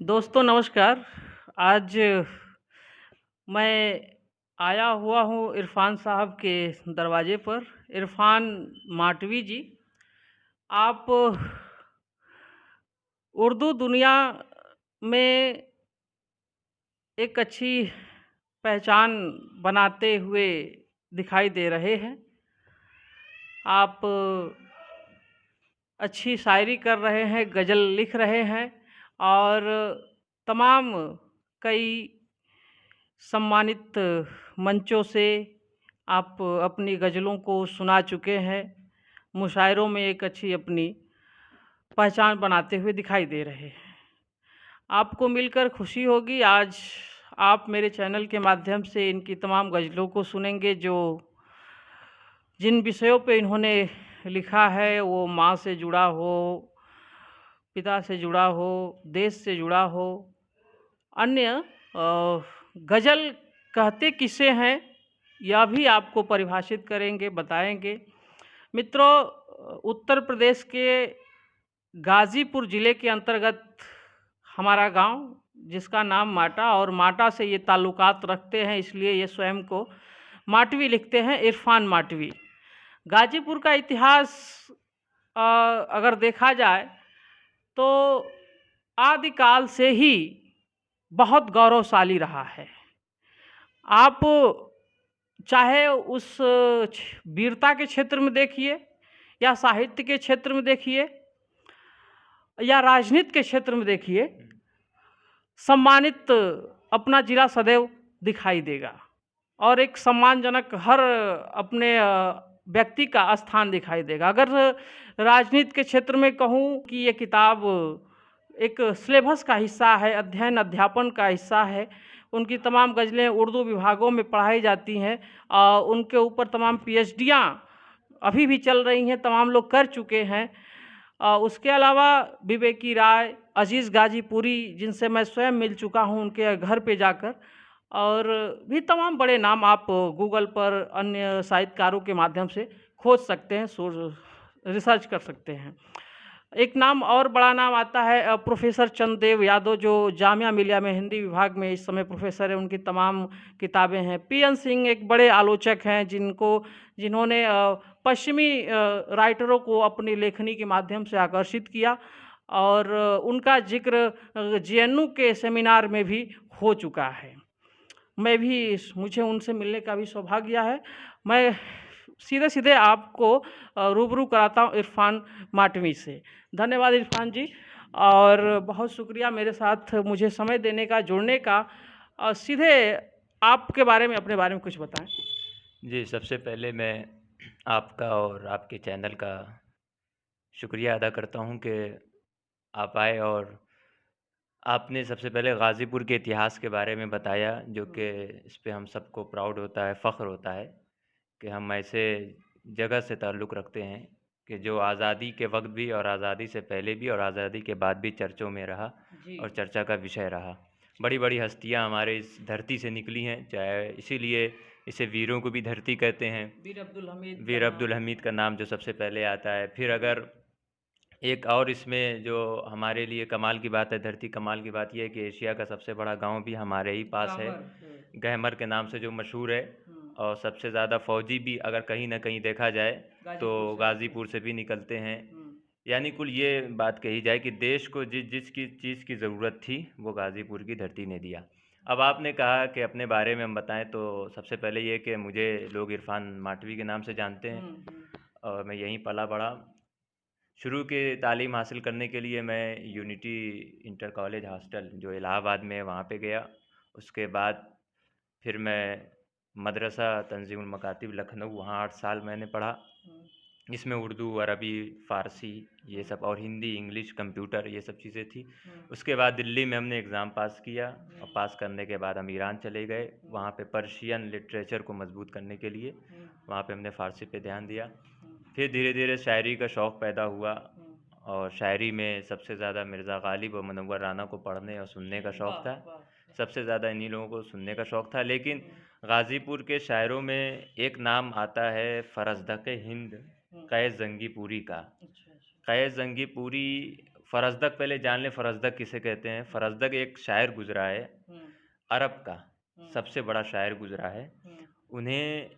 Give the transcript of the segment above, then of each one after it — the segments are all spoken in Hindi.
दोस्तों नमस्कार। आज मैं आया हुआ हूँ इरफ़ान साहब के दरवाज़े पर। इरफ़ान माटवी जी, आप उर्दू दुनिया में एक अच्छी पहचान बनाते हुए दिखाई दे रहे हैं। आप अच्छी शायरी कर रहे हैं, गज़ल लिख रहे हैं और तमाम कई सम्मानित मंचों से आप अपनी गज़लों को सुना चुके हैं। मुशायरों में एक अच्छी अपनी पहचान बनाते हुए दिखाई दे रहे हैं। आपको मिलकर खुशी होगी। आज आप मेरे चैनल के माध्यम से इनकी तमाम गज़लों को सुनेंगे जो जिन विषयों पे इन्होंने लिखा है, वो माँ से जुड़ा हो, पिता से जुड़ा हो, देश से जुड़ा हो, अन्य गज़ल कहते किसे हैं, यह भी आपको परिभाषित करेंगे, बताएँगे। मित्रों, उत्तर प्रदेश के गाज़ीपुर ज़िले के अंतर्गत हमारा गांव, जिसका नाम माटा, और माटा से ये ताल्लुकात रखते हैं, इसलिए ये स्वयं को माटवी लिखते हैं, इरफ़ान माटवी। गाज़ीपुर का इतिहास अगर देखा जाए तो आदिकाल से ही बहुत गौरवशाली रहा है। आप चाहे उस वीरता के क्षेत्र में देखिए, या साहित्य के क्षेत्र में देखिए, या राजनीति के क्षेत्र में देखिए, सम्मानित अपना जिला सदैव दिखाई देगा और एक सम्मानजनक हर अपने व्यक्ति का स्थान दिखाई देगा। अगर राजनीति के क्षेत्र में कहूँ कि ये किताब एक सिलेबस का हिस्सा है, अध्ययन अध्यापन का हिस्सा है। उनकी तमाम गज़लें उर्दू विभागों में पढ़ाई जाती हैं। उनके ऊपर तमाम पीएचडियाँ अभी भी चल रही हैं, तमाम लोग कर चुके हैं। उसके अलावा विवेकी राय, अज़ीज़ गाजीपुरी, जिनसे मैं स्वयं मिल चुका हूँ उनके घर पे जाकर, और भी तमाम बड़े नाम आप गूगल पर अन्य साहित्यकारों के माध्यम से खोज सकते हैं, रिसर्च कर सकते हैं। एक नाम और बड़ा नाम आता है प्रोफ़ेसर चंद्रदेव यादव, जो जामिया मिलिया में हिंदी विभाग में इस समय प्रोफ़ेसर हैं। उनकी तमाम किताबें हैं। पीएन सिंह एक बड़े आलोचक हैं, जिन्होंने पश्चिमी राइटरों को अपनी लेखनी के माध्यम से आकर्षित किया, और उनका ज़िक्र जेएनयू के सेमिनार में भी हो चुका है। मुझे उनसे मिलने का भी सौभाग्य है। मैं सीधे-सीधे आपको रूबरू कराता हूँ इरफ़ान माटवी से। धन्यवाद इरफ़ान जी, और बहुत शुक्रिया मेरे साथ मुझे समय देने का, जुड़ने का। सीधे आपके बारे में, अपने बारे में कुछ बताएँ। जी, सबसे पहले मैं आपका और आपके चैनल का शुक्रिया अदा करता हूँ कि आप आए और आपने सबसे पहले गाज़ीपुर के इतिहास के बारे में बताया, जो कि इस पे हम सबको प्राउड होता है, फ़ख्र होता है कि हम ऐसे जगह से ताल्लुक़ रखते हैं कि जो आज़ादी के वक़्त भी और आज़ादी से पहले भी और आज़ादी के बाद भी चर्चों में रहा जी। और चर्चा का विषय रहा। बड़ी-बड़ी हस्तियाँ हमारे इस धरती से निकली हैं, चाहे इसीलिए इसे वीरों को भी धरती कहते हैं। वीर अब्दुल हमीद का वीर नाम। अब्दुल हमीद का नाम जो सबसे पहले आता है। फिर जी। अगर एक और इसमें जो हमारे लिए कमाल की बात है, धरती कमाल की बात ये है कि एशिया का सबसे बड़ा गाँव भी हमारे ही पास है, गामर। गहमर के नाम से जो मशहूर है। हुँ। और सबसे ज़्यादा फ़ौजी भी अगर कहीं न कहीं देखा जाए, गाज़ीपुर तो से आते हैं। गाज़ीपुर से भी निकलते हैं। हुँ। यानी कुल ये बात कही जाए कि देश को जिस चीज़ की ज़रूरत थी, वो गाज़ीपुर की धरती ने दिया। अब आपने कहा कि अपने बारे में हम बताएँ, तो सबसे पहले ये कि मुझे लोग इरफ़ान माटवी के नाम से जानते हुँ, हैं हुँ। और मैं यहीं पला-बड़ा। शुरू की तालीम हासिल करने के लिए मैं यूनिटी इंटर कॉलेज हॉस्टल जो इलाहाबाद में है, वहाँ पे गया। उसके बाद फिर मैं मदरसा तंज़ीमुल मकातिब लखनऊ, वहाँ 8 साल मैंने पढ़ा। हुँ, इसमें उर्दू, अरबी, फ़ारसी ये हुँ, सब और हिंदी, इंग्लिश, कंप्यूटर ये सब चीज़ें थी। हुँ, उसके बाद दिल्ली में हमने एग्ज़ाम पास किया और हुँ, पास करने के बाद हम ईरान चले गए। हुँ, वहाँ पे पर्शियन लिटरेचर को मज़बूत करने के लिए हुँ, वहाँ पे हमने फ़ारसी पे ध्यान दिया। हुँ, फिर धीरे-धीरे शायरी का शौक़ पैदा हुआ हुँ। और शायरी में सबसे ज़्यादा मिर्ज़ा ग़ालिब और मुनव्वर राना को पढ़ने और सुनने का शौक़ वाह! था। वाह! सबसे ज़्यादा इन्हीं लोगों को सुनने का शौक़ था। लेकिन हुँ, गाज़ीपुर के शायरों में एक नाम आता है फ़रज़दक़-ए-हिंद हुँ। क़ैस ज़ंगीपुरी का। अच्छा, अच्छा। क़ैस ज़ंगीपुरी फ़रज़दक पहले जान लें फ़रज़दक किसे कहते हैं। फ़रज़दक एक शायर गुज़रा है, हुँ, अरब का हुँ, सबसे बड़ा शायर गुज़रा है। हुँ, उन्हें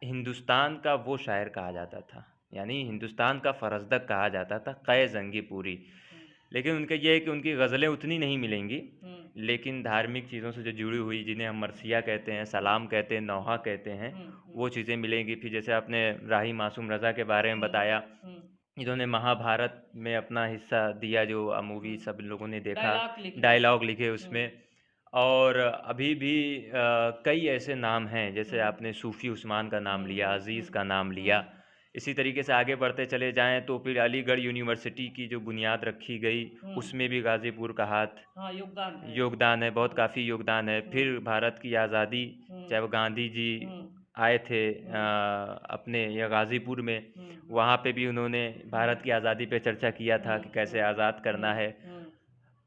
हिंदुस्तान का वो शायर कहा जाता था, यानी हिंदुस्तान का फ़रज़दक कहा जाता था, क़ै ज़ंगीपुरी। हुँ, लेकिन उनका ये है कि उनकी ग़ज़लें उतनी नहीं मिलेंगी, हुँ, लेकिन धार्मिक चीज़ों से जो जुड़ी हुई, जिन्हें हम मरसिया कहते हैं, हुँ, सलाम कहते हैं, नौहा कहते हैं, हुँ, हुँ, वो चीज़ें मिलेंगी। फिर जैसे आपने राही मासूम रज़ा के बारे में हुँ, बताया, हुँ, इन्होंने महाभारत में अपना हिस्सा दिया, जो मूवी हुँ, सब लोगों ने देखा, डायलॉग लिखे। डायलॉग लिखे हुँ, उसमें। और अभी भी कई ऐसे नाम हैं, जैसे हुँ, आपने सूफ़ी उस्मान का नाम हुँ, लिया, हुँ, अज़ीज़ हुँ, का नाम लिया। हुँ, इसी तरीके से आगे बढ़ते चले जाएँ तो फिर अलीगढ़ यूनिवर्सिटी की जो बुनियाद रखी गई, हुँ, उसमें भी गाज़ीपुर का हाथ हाँ, योगदान है। योगदान है, बहुत हुँ, काफ़ी योगदान है। हुँ, फिर भारत की आज़ादी, हुँ, चाहे वो गांधी जी हुँ, आए थे हुँ, अपने या गाज़ीपुर में, हुँ, हुँ, वहाँ पे भी उन्होंने भारत की आज़ादी पे चर्चा किया था हुँ, कि कैसे हुँ, आज़ाद हुँ, करना है। हुँ,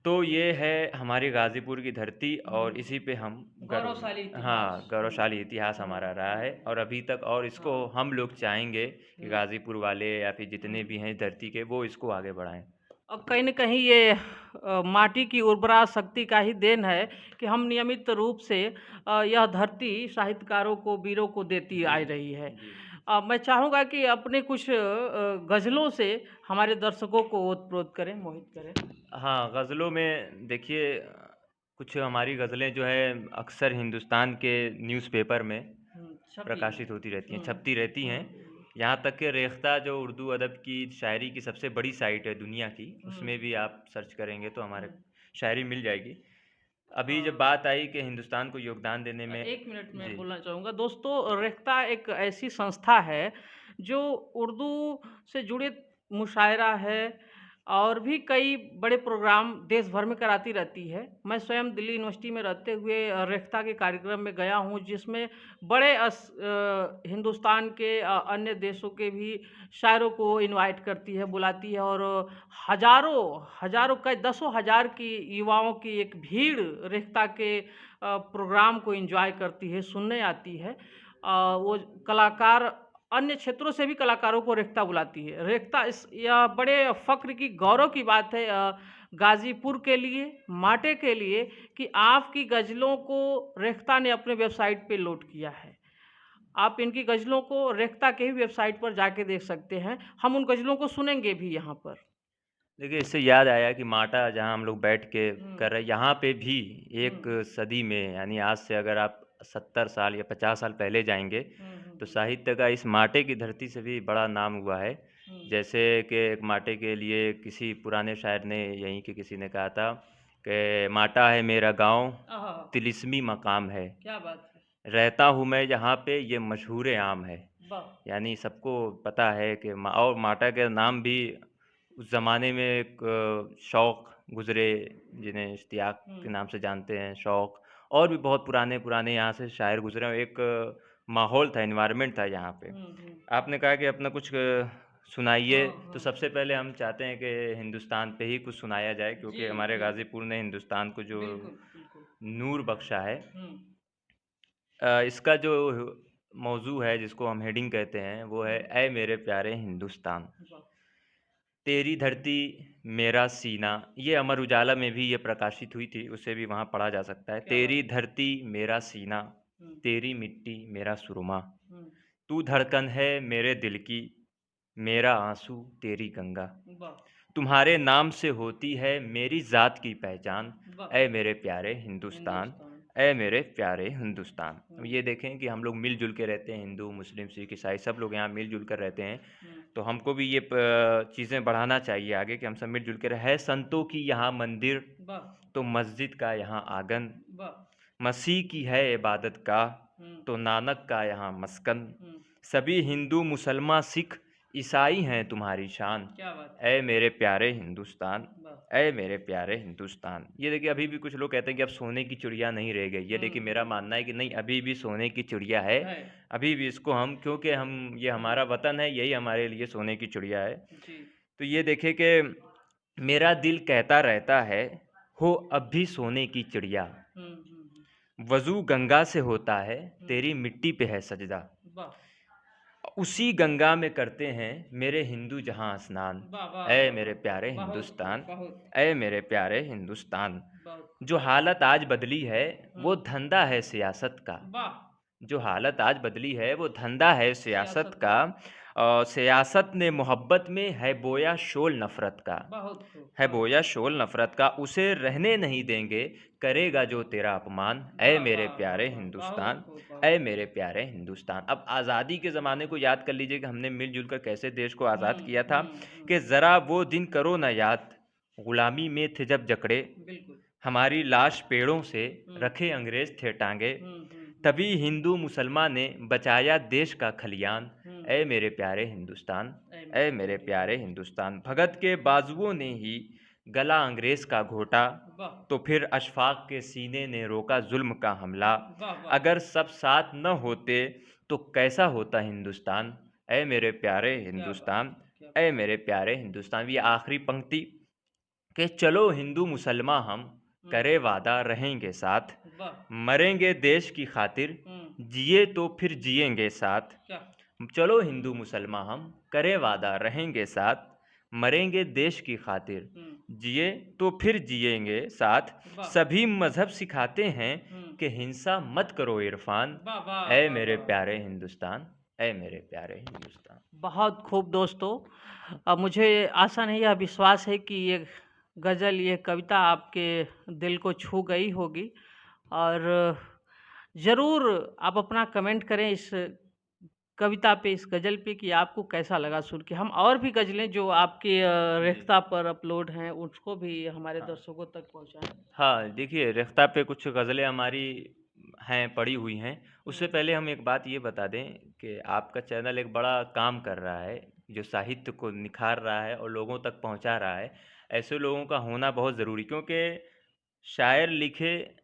तो ये है हमारी गाज़ीपुर की धरती, और हुँ, इसी पे हम गौरवशाली गर्व, इतिहास। हाँ, हुँ, गौरवशाली इतिहास हुँ, हमारा रहा है, हुँ, और अभी तक, और इसको हाँ, हम लोग चाहेंगे कि हुँ, गाज़ीपुर वाले या फिर जितने हुँ। भी हैं इस धरती के, वो इसको आगे बढ़ाएँ। और कहीं न कहीं ये माटी की उर्वरा शक्ति का ही देन है कि हम नियमित रूप से यह धरती साहित्यकारों को, वीरों को देती जी, आ रही है। जी। मैं चाहूँगा कि अपने कुछ गज़लों से हमारे दर्शकों को ओत-प्रोत करें, मोहित करें। हाँ, ग़ज़लों में देखिए कुछ हमारी ग़ज़लें जो है अक्सर हिंदुस्तान के न्यूज़पेपर में हुँ, छपी हैं। प्रकाशित होती रहती हैं, हुँ, छपती रहती हुँ, हैं। यहाँ तक कि रेख्ता, जो उर्दू अदब की शायरी की सबसे बड़ी साइट है दुनिया की, हुँ, उसमें भी आप सर्च करेंगे तो हमारे हुँ, शायरी मिल जाएगी। अभी जब हाँ। बात आई कि हिंदुस्तान को योगदान देने में, 1 मिनट में जी, बोलना चाहूँगा। दोस्तों, रेख्ता एक ऐसी संस्था है जो उर्दू से जुड़े मुशायरा है और भी कई बड़े प्रोग्राम देश भर में कराती रहती है। मैं स्वयं दिल्ली यूनिवर्सिटी में रहते हुए रेख्ता के कार्यक्रम में गया हूँ, जिसमें बड़े हिंदुस्तान के अन्य देशों के भी शायरों को इनवाइट करती है, बुलाती है, और हज़ारों हज़ारों कई दसों हज़ार की युवाओं की एक भीड़ रेख्ता के प्रोग्राम को एन्जॉय करती है, सुनने आती है। वो कलाकार अन्य क्षेत्रों से भी कलाकारों को रेख्ता बुलाती है। रेख्ता इस यह बड़े फ़ख्र की, गौरव की बात है गाज़ीपुर के लिए, माटे के लिए, कि आपकी ग़ज़लों को रेख्ता ने अपने वेबसाइट पे लोड किया है। आप इनकी ग़ज़लों को रेख्ता के ही वेबसाइट पर जाके देख सकते हैं। हम उन ग़ज़लों को सुनेंगे भी यहाँ पर। देखिए इससे याद आया कि माटा जहाँ हम लोग बैठ के हुँ, कर रहे हैं, यहाँ पे भी हुँ, एक सदी में, यानी आज से अगर आप 70 साल या 50 साल पहले जाएँगे, हुँ, हुँ, तो हुँ, साहित्य का इस माटे की धरती से भी बड़ा नाम हुआ है। हुँ। जैसे कि एक माटे के लिए किसी पुराने शायर ने, यहीं के किसी ने कहा था कि माटा है मेरा गाँव, आहा! तिलिस्मी मकाम है, क्या बात है! रहता हूँ मैं जहाँ पे ये मशहूर आम है। वाह! यानी सबको पता है कि और माटा के नाम भी उस ज़माने में एक शौक़ गुज़रे, जिन्हें इश्तियाक हुँ, के नाम से जानते हैं, शौक़, और भी बहुत पुराने-पुराने यहाँ से शायर गुज़रे हैं। एक माहौल था, एनवायरनमेंट था यहाँ पे। हुँ, हुँ। आपने कहा कि अपना कुछ सुनाइए, हाँ, तो हाँ। सबसे पहले हम चाहते हैं कि हिंदुस्तान पे ही कुछ सुनाया जाए, जी, क्योंकि हमारे जी। गाज़ीपुर ने हिंदुस्तान को जो बिल्कुल, बिल्कुल। नूर बख़्शा है। हुँ, इसका जो मौज़ू है, जिसको हम हेडिंग कहते हैं, वो है, हुँ। ऐ मेरे प्यारे हिंदुस्तान, वाह! तेरी धरती मेरा सीना। ये अमर उजाला में भी ये प्रकाशित हुई थी, उसे भी वहाँ पढ़ा जा सकता है। क्या तेरी बात है! धरती मेरा सीना, हुँ, तेरी मिट्टी मेरा सुरमा, हुँ। तू धड़कन है मेरे दिल की, मेरा आँसू तेरी गंगा। वाह! तुम्हारे नाम से होती है मेरी ज़ात की पहचान, वाह! ऐ मेरे प्यारे हिंदुस्तान, हिंदुस्तान। ऐ मेरे प्यारे हिंदुस्तान। अब हुँ, ये देखें कि हम लोग मिल-जुल के रहते हैं, हिंदू, मुस्लिम, सिख, ईसाई सब लोग यहाँ मिल-जुल कर रहते हैं। हुँ। तो हमको भी ये प चीज़ें बढ़ाना चाहिए आगे, कि हम सब मिल-जुल के रहें। है संतों की यहाँ मंदिर, वाह! तो मस्जिद का यहाँ आंगन, वाह! मसीह की है इबादत गाह, हुँ, तो नानक का यहाँ मस्कन। हुँ। सभी हिंदू, मुसलमान, सिख, ईसाई हैं तुम्हारी शान, क्या बात है! ऐ मेरे प्यारे हिंदुस्तान, वाह! ऐ मेरे प्यारे हिंदुस्तान। ये देखिए अभी भी कुछ लोग कहते हैं कि अब सोने की चिड़िया नहीं रह गई। ये हुँ, देखिए मेरा हुँ। मानना है कि नहीं, अभी भी सोने की चिड़िया है। है। अभी भी इसको हम, क्योंकि हम, ये हुँ, हमारा वतन है, यही हमारे लिए सोने की चिड़िया है। जी। तो ये देखिए कि मेरा दिल कहता रहता है, हो अब भी सोने की चिड़िया, हुँ, हुँ, हुँ। वज़ू गंगा से होता है, हुँ, तेरी मिट्टी पे है सजदा। वाह! उसी गंगा में करते हैं मेरे हिंदू जहां स्नान। वाह, वाह, ऐ वाह, मेरे वाह! प्यारे बहुत खूब, हिंदुस्तान, बहुत, ऐ मेरे प्यारे हिंदुस्तान। बहुत जो खूब। हालत आज बदली है वो हुँ, धंधा है सियासत का। वाह! जो हालत आज बदली है वो धंधा है सियासत सियासत का। का, सियासत ने मोहब्बत में है बोया शोल नफरत का। बहुत खूब, है बहुत बोया खूब। शोल नफरत का, उसे रहने नहीं देंगे, करेगा जो तेरा अपमान। ऐ वाह, मेरे वाह, वाह, प्यारे वाह! बहुत हिंदुस्तान, खूब, ऐ बहुत मेरे खूब। प्यारे हिंदुस्तान। अब आज़ादी के ज़माने को याद कर लीजिए कि हमने मिलजुल कर कैसे देश को आज़ाद हुँ, किया था। हुँ, हुँ। कि ज़रा वो दिन करो ना याद, गुलामी में थे जब जकड़े, बिल्कुल। हमारी लाश पेड़ों से हुँ, रखे अंग्रेज थे टांगे। हुँ, हुँ, हुँ, तभी हिंदू मुसलमान ने बचाया देश का खलियान। हुँ। ऐ मेरे प्यारे हिंदुस्तान, ऐ ऐ मेरे मेरे प्यारे प्यारे हिंदुस्तान। हिंदुस्तान। भगत के बाजुओं ने ही गला अंग्रेज का घोटा, वाह! तो फिर अशफाक के सीने ने रोका जुल्म का हमला। वाह, वाह, वाह! अगर सब साथ न होते तो कैसा होता हिंदुस्तान। ऐ मेरे प्यारे क्या बात हिंदुस्तान, है, क्या ऐ बात मेरे प्यारे हिंदुस्तान। ये आखिरी पंक्ति कि चलो हिंदू मुसलमान हम हुँ, करे वादा रहेंगे साथ, वाह! मरेंगे देश की खातिर, हुँ, जिए तो फिर जिएंगे साथ। क्या चलो हिंदू मुसलमान हम करे वादा रहेंगे साथ, मरेंगे देश की खातिर, हुँ, जिए तो फिर जिएंगे साथ। वाह! सभी मजहब सिखाते हैं हुँ, कि हिंसा मत करो इरफान। वाह, वाह, ऐ वाह, मेरे वाह! प्यारे हिंदुस्तान, ऐ मेरे प्यारे हिंदुस्तान। बहुत खूब दोस्तों। मुझे आशा नहीं है, विश्वास है कि ये गज़ल, ये कविता आपके दिल को छू गई होगी और ज़रूर आप अपना कमेंट करें इस कविता पे, इस गज़ल पे कि आपको कैसा लगा सुन के। हम और भी गज़लें जो आपके जी। रेख्ता पर अपलोड हैं, उसको भी हमारे हाँ। दर्शकों तक पहुँचाएँ। हाँ, देखिए रेख्ता पे कुछ गज़लें हमारी हैं, पड़ी हुई हैं। उससे हुँ, पहले हम एक बात ये बता दें कि आपका चैनल एक बड़ा काम कर रहा है, जो साहित्य को निखार रहा है और लोगों तक पहुँचा रहा है। ऐसे लोगों का होना बहुत ज़रूरी, क्योंकि शायर लिखे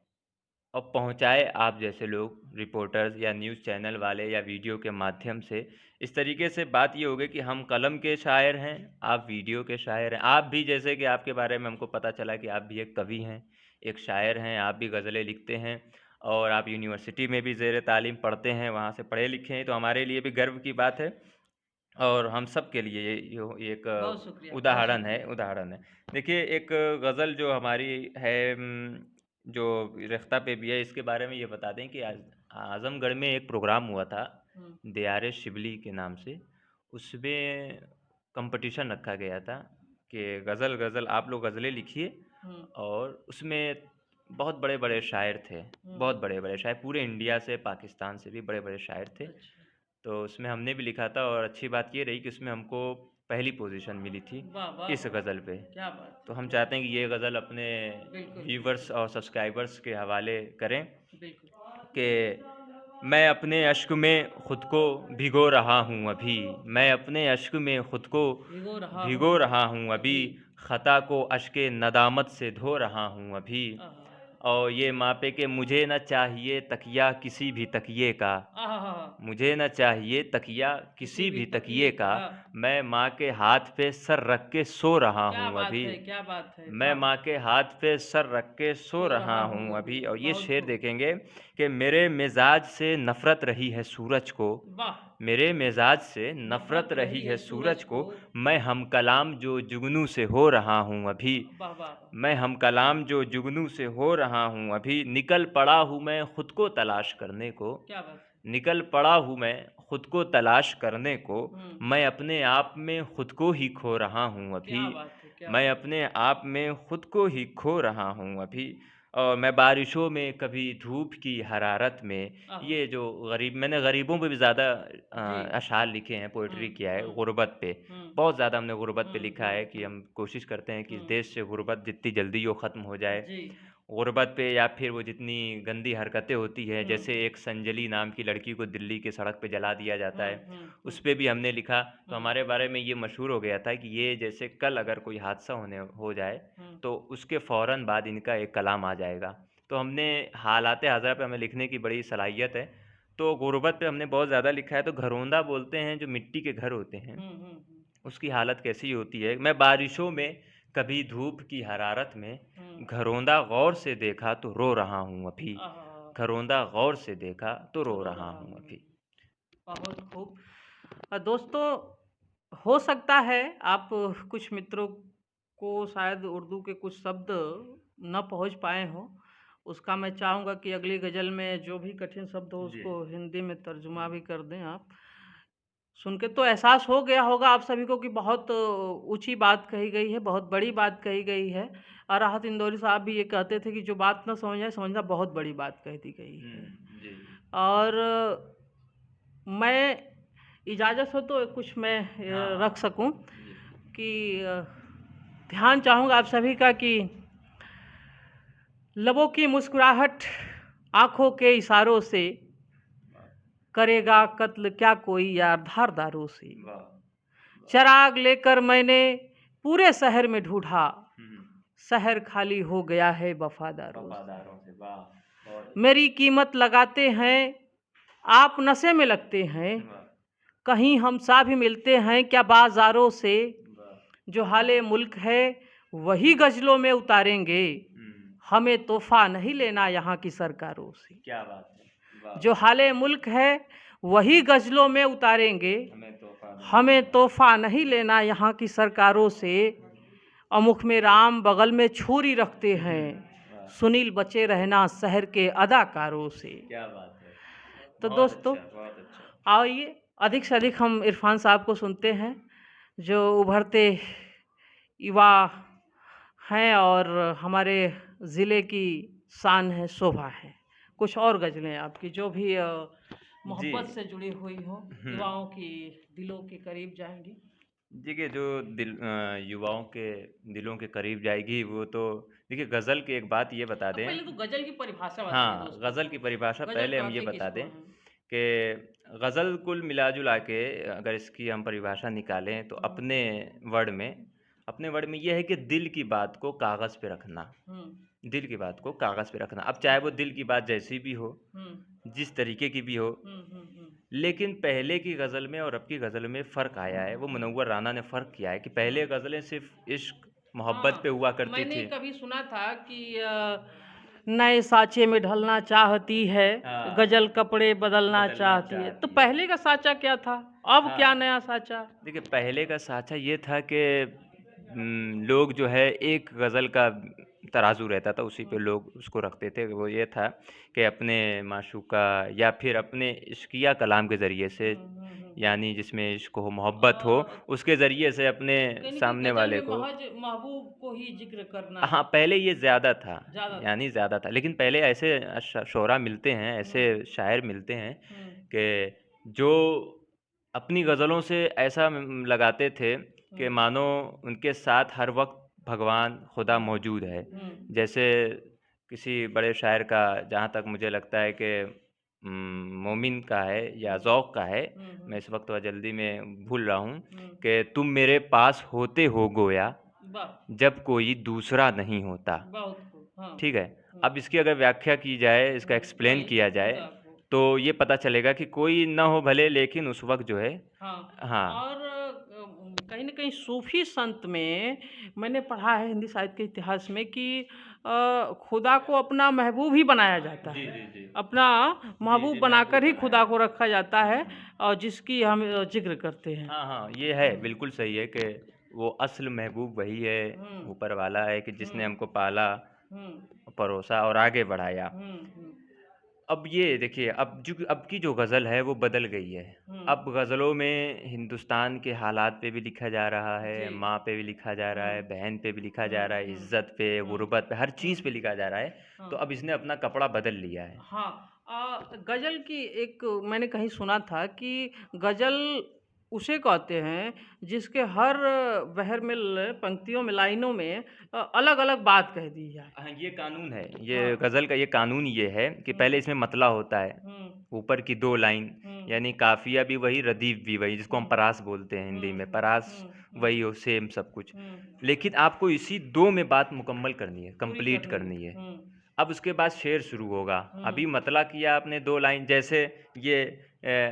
और पहुँचाए आप जैसे लोग, रिपोर्टर्स या न्यूज़ चैनल वाले या वीडियो के माध्यम से। इस तरीके से बात ये हो गई कि हम कलम के शायर हैं, आप वीडियो के शायर हैं। आप भी, जैसे कि आपके बारे में हमको पता चला कि आप भी एक कवि हैं, एक शायर हैं, आप भी गज़लें लिखते हैं और आप यूनिवर्सिटी में भी ज़ेर तालीम पढ़ते हैं, वहाँ से पढ़े लिखे हैं, तो हमारे लिए भी गर्व की बात है और हम सब के लिए ये यो एक बहुत शुक्रिया, बहुत उदाहरण है, शुक्रिया। उदाहरण है। देखिए एक गज़ल जो हमारी है, जो रेख्ता पे भी है, इसके बारे में ये बता दें कि आज़मगढ़ में एक प्रोग्राम हुआ था, हुँ, दियारे शिबली के नाम से। उसमें कॉम्पिटिशन रखा गया था कि गज़ल गज़ल आप लोग गज़लें लिखिए, हुँ, और उसमें बहुत बड़े-बड़े शायर थे, हुँ, बहुत बड़े-बड़े शायर, पूरे इंडिया से, पाकिस्तान से भी बड़े-बड़े शायर थे। अच्छा। तो उसमें हमने भी लिखा था और अच्छी बात ये रही कि उसमें हमको पहली पोजीशन मिली थी वाह, वाह, इस वाह! गज़ल पे। क्या बात तो है, हम क्या चाहते बात हैं कि ये गज़ल अपने बिल्कुल, व्यूवर्स बिल्कुल, और सब्सक्राइबर्स के हवाले करें बिल्कुल। कि मैं अपने अश्क में ख़ुद को भिगो रहा हूँ अभी, मैं अपने अश्क में ख़ुद को भिगो रहा भिगो हूँ रहा हूँ अभी, अभी। ख़ता को अश्के नदामत से धो रहा हूँ अभी। आहा! और ये मापे कि मुझे न चाहिए तकिया किसी भी तकिए का, आहाहा! मुझे न चाहिए तकिया किसी किसी भी भी तकिए तकिए का, का। मैं माँ के हाथ पे सर रख के सो रहा क्या हूँ बात अभी, है, क्या बात है! मैं वाह! माँ के हाथ पे सर रख के सो सो रहा रहा हूँ हूँ अभी, अभी। और ये बहुत शेर खूब। देखेंगे कि मेरे मिजाज से नफ़रत रही है सूरज को, वाह! मेरे मिजाज से नफ़रत नफ़रत रही रही है है सूरज सूरज को, को। मैं हम कलाम जो जुगनू से हो रहा हूँ अभी, वाह, वाह, वाह! मैं हम कलाम जो जुगनू से हो रहा हूँ अभी। निकल पड़ा हूँ मैं खुद को तलाश करने को, क्या बात है! निकल पड़ा हूँ मैं खुद को तलाश करने को, हुँ, मैं अपने आप में खुद को ही खो रहा हूँ अभी, क्या बात है, क्या मैं बात अपने आप में खुद को ही खो रहा हूँ अभी। और मैं बारिशों में कभी धूप की हरारत में, आहा! ये जो मैंने गरीबों पे भी ज़्यादा जी। अशार लिखे हैं, हुँ, पोएट्री किया है हुँ, गुर्बत पे। हुँ, बहुत ज़्यादा हमने गुर्बत पे हुँ, लिखा हुँ, है कि हुँ, हम कोशिश करते हैं कि इस हुँ। देश से गुर्बत जितनी जल्दी हो ख़त्म हो जाए। जी। गुर्बत पे या फिर वो जितनी गंदी हरकतें होती हैं, हुँ, जैसे एक संजली नाम की लड़की को दिल्ली की सड़क पे जला दिया जाता हुँ, है, हुँ, उस हुँ, पे भी हमने लिखा। तो हुँ, हमारे बारे में ये मशहूर हो गया था कि ये जैसे कल अगर कोई हादसा होने हो जाए, हुँ। तो उसके फ़ौरन बाद इनका एक कलाम आ जाएगा। तो हमने हालात हज़ार पे हमें लिखने की बड़ी सलाहियत है। तो गुर्बत पे हमने बहुत ज़्यादा लिखा है। तो घरौंदा बोलते हैं जो मिट्टी के घर होते हैं, हुँ, हुँ, हुँ, उसकी हालत कैसी होती है। मैं बारिशों में कभी धूप की हरारत में, हुँ। घरौंदा गौर से देखा तो रो रहा हूँ अभी, आहा! घरौंदा गौर से देखा तो तो रो रो रहा रहा हूँ हूँ अभी। अभी। बहुत खूब। दोस्तों, हो सकता है आप कुछ मित्रों को शायद उर्दू के कुछ शब्द न पहुँच पाए हों। उसका मैं चाहूँगा कि अगली गज़ल में जो भी कठिन शब्द हो जी। उसको हिंदी में तर्जुमा भी कर दें आप। सुन के तो एहसास हो गया होगा आप सभी को कि बहुत ऊँची बात कही गई है, बहुत बड़ी बात कही गई है। और राहत इंदौरी साहब भी ये कहते थे कि जो बात ना समझ आए, समझना बहुत बड़ी बात कह दी गई है। जी। और मैं इजाज़त हो तो कुछ मैं हाँ, रख सकूं जी। कि ध्यान चाहूँगा आप सभी का कि लबों की मुस्कुराहट आँखों के इशारों से करेगा कत्ल क्या कोई यार धारदारों से। वाह! चिराग लेकर मैंने पूरे शहर में ढूंढा, हुँ, शहर खाली हो गया है वफादारों से। वफ़ादारों से, वाह! बहुत मेरी कीमत लगाते हैं, आप नशे में लगते हैं, वाह! कहीं हम सा भी मिलते हैं क्या बाजारों से। वाह! जो हाले मुल्क है वही गजलों में उतारेंगे, हुँ, हमें तोहफा नहीं लेना यहाँ की सरकारों से। क्या बात है! वाह! जो हाले मुल्क है वही गजलों में उतारेंगे, हमें तोहफ़ा नहीं हमें तोहफा नहीं लेना यहाँ की सरकारों से। अमुख में राम बगल में छुरी रखते हैं, वाह! सुनील बचे रहना शहर के अदाकारों से। क्या बात है! तो बहुत दोस्तों, अच्छा, बहुत अच्छा। आइए अधिक से अधिक हम इरफान साहब को सुनते हैं, जो उभरते युवा हैं और हमारे ज़िले की शान है, शोभा है। कुछ और गज़लें आपकी जो भी जी। मोहब्बत से जुड़ी हुई हों, हुँ। युवाओं की दिलों के करीब जाएँगी। देखिए, जो युवाओं के दिलों के करीब जाएगी, वो तो देखिए ग़ज़ल की एक बात ये बता अब दें। पहले तो गज़ल की परिभाषा बताइए हाँ, दोस्तों। ग़ज़ल की परिभाषा गज़ल पहले हम ये कहते बता किसको दें हैं? कि ग़ज़ल कुल मिला-जुला के अगर इसकी हम परिभाषा निकालें तो हुँ, अपने वर्ड में ये है कि दिल की बात को कागज़ पे रखना। हुँ, दिल की बात को कागज़ पे रखना। अब चाहे वो दिल की बात जैसी भी हो, हुँ, जिस तरीके की भी हो, हुँ, हुँ, हुँ, लेकिन पहले की ग़ज़ल में और अब की ग़ज़ल में फ़र्क आया है। वो हुँ, मुनव्वर राना ने फ़र्क किया है कि हुँ। पहले ग़ज़लें सिर्फ़ इश्क, मोहब्बत पे हाँ, हुआ करती मैंने थी। कभी सुना था कि नए साँचे में ढलना चाहती है, हाँ, गज़ल कपड़े बदलना बदलना चाहती है। तो चाहती है। पहले का साँचा क्या था? अब क्या हाँ, नया साँचा? देखिए पहले का साँचा ये था कि लोग जो है एक गज़ल का तराजू रहता था, उसी पे हुँ, लोग उसको रखते थे। वो ये था कि अपने माशूक़ा या फिर अपने इश्किया कलाम के ज़रिए से, हुँ, हुँ, हुँ, हुँ। यानी जिसमें इश्क हो, मोहब्बत हो, अ, उसके ज़रिए से अपने कहीं न कहीं सामने गज़ल वाले में को। महज़ महबूब को ही ज़िक्र करना हाँ, पहले ये ज़्यादा था, ज़्यादा था। यानी ज़्यादा था। लेकिन पहले ऐसे शोरा मिलते हैं, हुँ, ऐसे शायर मिलते हैं हुँ, कि जो अपनी ग़ज़लों से ऐसा लगाते थे हुँ, कि मानो उनके साथ हर वक़्त भगवान, खुदा हुँ, मौजूद है। हुँ, जैसे किसी बड़े शायर का, जहाँ तक मुझे लगता है कि मोमिन का है या हुँ, ज़ौक़ का है, हुँ, मैं हुँ, इस वक़्त थोड़ा जल्दी में भूल रहा हूँ, हुँ। कि तुम मेरे पास होते हो गोया, वाह! जब कोई दूसरा नहीं होता। बहुत खूब। हाँ। ठीक है? हुँ, अब इसकी अगर व्याख्या की जाए, इसका हुँ, एक्सप्लेन आइए किया जाए, बताता हूँ। तो ये पता चलेगा कि कोई ना हो भले, लेकिन उस वक़्त जो है। हाँ, हाँ। और कहीं न कहीं सूफ़ी संत में मैंने पढ़ा है हिंदी साहित्य के इतिहास में कि खुदा को अपना महबूब ही बनाया जाता जी, है। जी, जी। अपना जी, महबूब जी, बनाकर महबूब ही बनाया खुदा को जाता रखा जाता है। है और जिसकी हम ज़िक्र करते हैं। हाँ, हाँ, ये है, हुँ, बिल्कुल सही है कि वो असल महबूब वही है, हुँ, ऊपर वाला है कि जिसने हुँ, हमको पाला, हुँ, परोसा और आगे बढ़ाया। हुँ, हुँ, अब ये देखिए, अब की जो ग़ज़ल है वो बदल गई है। हुँ, अब ग़ज़लों में हिंदुस्तान के हालात पे भी लिखा जा रहा है, जी। माँ पे भी लिखा जा रहा हुँ, है, बहन पे भी लिखा हुँ, जा रहा है, हुँ, इज़्ज़त पे, हुँ, ग़ुर्बत पे, हर हुँ, चीज़ पे लिखा जा रहा है। तो हाँ। अब इसने अपना कपड़ा बदल लिया है। हाँ, गज़ल की एक मैंने कहीं सुना था कि गज़ल उसे कहते हैं जिसके हर बहर में पंक्तियों में, लाइनों में अलग-अलग बात कह दी जाए। हाँ, ये कानून है। हाँ। ये ग़ज़ल का ये कानून ये है कि हुँ, पहले इसमें मतला होता है, हुँ, ऊपर की 2 लाइन, हुँ, यानी काफ़िया भी वही, रदीफ़ भी वही, जिसको हम हुँ, परास बोलते हैं हिंदी हुँ, में। हुँ, परास हुँ, वही हुँ, हो, सेम सब कुछ। हुँ, लेकिन आपको इसी 2 में बात मुकम्मल करनी है, पूरी कंप्लीट करनी है। करनी है। हुँ, अब उसके बाद शेर शुरू होगा। हुँ, अभी मतला किया आपने 2 लाइन, जैसे ये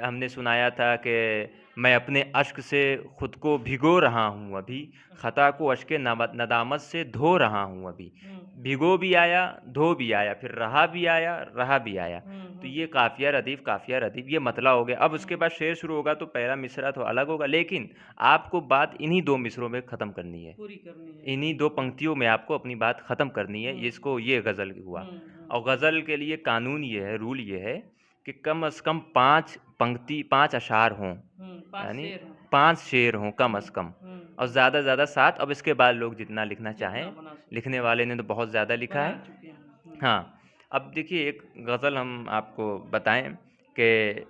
हमने सुनाया था कि मैं अपने अश्क से खुद को भिगो रहा हूँ अभी, हुँ, ख़ता को अश्के नदामत से धो रहा हूँ अभी। हुँ, भिगो भी आया, धो भी आया, फिर रहा भी आया, रहा भी आया। तो ये काफ़िया रदीफ़ ये मतला हो गया। अब उसके बाद शेर शुरू होगा तो पहला मिसरा तो अलग होगा, लेकिन आपको बात इन्हीं 2 मिसरों में ख़त्म करनी है। पूरी करनी है। इन्हीं 2 पंक्तियों में आपको अपनी बात ख़त्म करनी है। इसको ये गज़ल हुआ। और गज़ल के लिए कानून ये है, रूल ये है कि कम से कम 5 पंक्ति 5 अशार हों, 5 यानी शेर हैं। 5 शेर हों कम से कम, और ज़्यादा से ज़्यादा 7। अब इसके बाद लोग जितना लिखना जितना चाहें, बना सकते लिखने वाले ने तो बहुत ज़्यादा लिखा बना है। चुके हैं। हाँ, अब देखिए एक गज़ल हम आपको बताएँ कि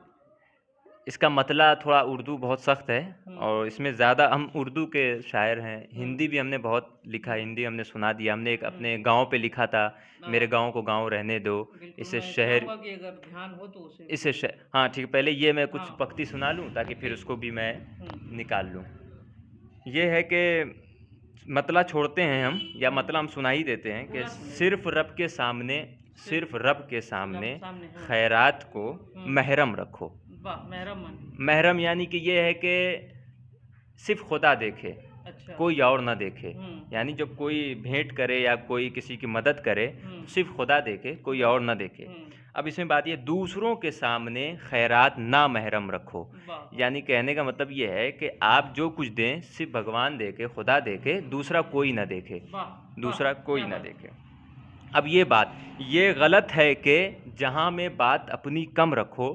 इसका मतला थोड़ा उर्दू बहुत सख्त है और इसमें ज़्यादा हम उर्दू के शायर हैं। हिंदी भी हमने बहुत लिखा है, हिंदी हमने सुना दिया। हमने एक अपने गाँव पे लिखा था, मेरे गाँव को गाँव रहने दो, बिल्कुल, इसे मैं शहर चाहूँगा कि अगर ध्यान हो तो उसे इसे श हाँ, ठीक है, पहले ये मैं कुछ हाँ। पंक्ति सुना लूँ ताकि फिर उसको भी मैं निकाल लूँ। हुँ। ये है कि मतला छोड़ते हैं हम या मतला हम सुना ही देते हैं कि पूरा सुनाइए। सिर्फ़ रब के सामने सामने, हाँ। खैरात को महरम रखो। वाह! मेहरबान। महरम यानी कि ये है कि सिर्फ़ खुदा देखे, अच्छा। कोई और ना देखे। हुँ। यानी जब कोई भेंट करे या कोई किसी की मदद करे, तो सिर्फ़ खुदा देखे, कोई और ना देखे। अब इसमें बात ये दूसरों के सामने खैरात ना महरम रखो। वाह! यानी कहने का मतलब ये है कि आप जो कुछ दें, सिर्फ़ भगवान देखे, खुदा देखे, दूसरा कोई ना देखे, वाह! दूसरा कोई क्या ना बात है। देखे। अब ये गलत है कि जहाँ में बात अपनी कम रखो,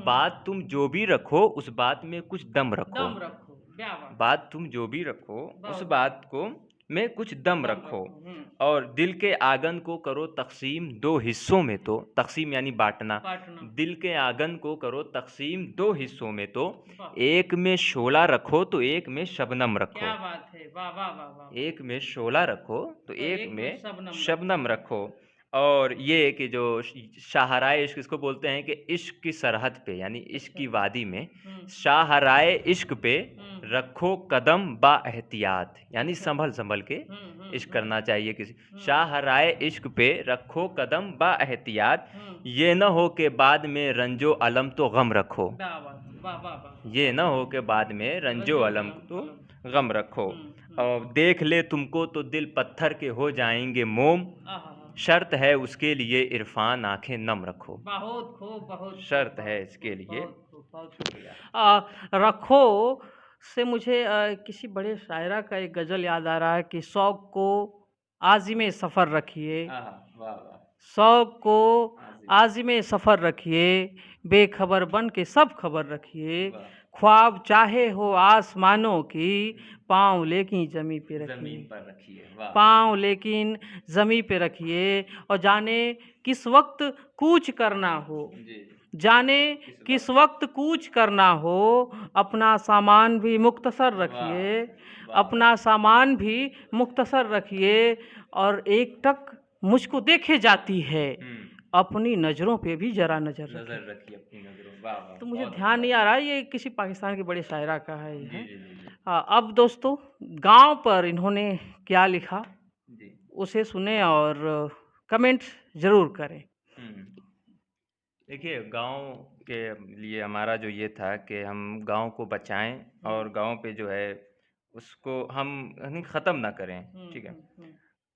बात तुम जो भी रखो, उस बात में कुछ दम रखो। दम रखो, क्या बात है। बात तुम जो भी रखो, उस बहुत बात को में कुछ दम दम रखो। हुँ। और दिल के आंगन को करो तक़सीम 2 हिस्सों में तो, तक़सीम यानी बाँटना। बाँटना। दिल के आंगन को करो तक़सीम 2 हिस्सों में तो, वाह! एक में शोला रखो तो एक में शबनम रखो। क्या बात है। वाह, वाह, वाह, वाह! एक में शोला रखो तो तो एक एक में में शबनम शबनम रखो। और ये कि जो शाहराए इश्क इसको बोलते हैं कि इश्क की सरहद पे यानी इश्क की वादी में शाहराए इश्क पे रखो कदम बाएहतियात, यानी अच्छा। संभल के हुँ, इश्क करना चाहिए किसी। शाहराए इश्क पे रखो कदम बाएहतियात, हुँ। ये न हो के बाद में रंजो अलम तो गम रखो। क्या बात है। वाह, वाह, वाह! ये न हो के बाद में रंजो अलम तो गम रखो। और देख ले तुमको तो दिल पत्थर के हो जाएंगे मोम, आहा! शर्त है उसके लिए इरफान आंखें नम रखो। बहुत खूब, बहुत खूब, शर्त है बहुत इसके खूब, लिए। बहुत खूब, बहुत शुक्रिया। रखो से मुझे किसी बड़े शायरा का एक गज़ल याद आ रहा है कि शौक़ को आज़िम सफ़र रखिए, आहा, वाह वाह। शौक़ को आज़िम। आज़िम सफ़र रखिए, बेखबर बन के सब खबर रखिए, वाह। ख्वाब चाहे हो आसमानों की, पाँव लेकिन ज़मीं पे ज़मीन रखिए। पर रखिए, वाह। पाँव लेकिन ज़मीं पे रखिए और जाने किस वक्त कूच करना हो, जी। जाने किस वक्त कूच करना हो, अपना सामान भी मुख्तसर रखिए, वाह, अपना सामान भी मुख्तसर रखिए और एक टक मुझको देखे जाती है, अपनी नज़रों पे भी ज़रा नज़र रखिए। नज़र रखिए अपनी नज़रों, वाह वाह। तो मुझे बहुत ध्यान अच्छा। नहीं आ रहा है, ये किसी पाकिस्तान के बड़े शायरा का है ये जी है। जी जी जी। अब दोस्तों गाँव पर इन्होंने क्या लिखा जी। उसे सुने और कमेंट ज़रूर करें। देखिए गाँव के लिए हमारा जो ये था कि हम गाँव को बचाएँ और गाँव पे जो है उसको हम यानी ख़त्म ना करें, ठीक है।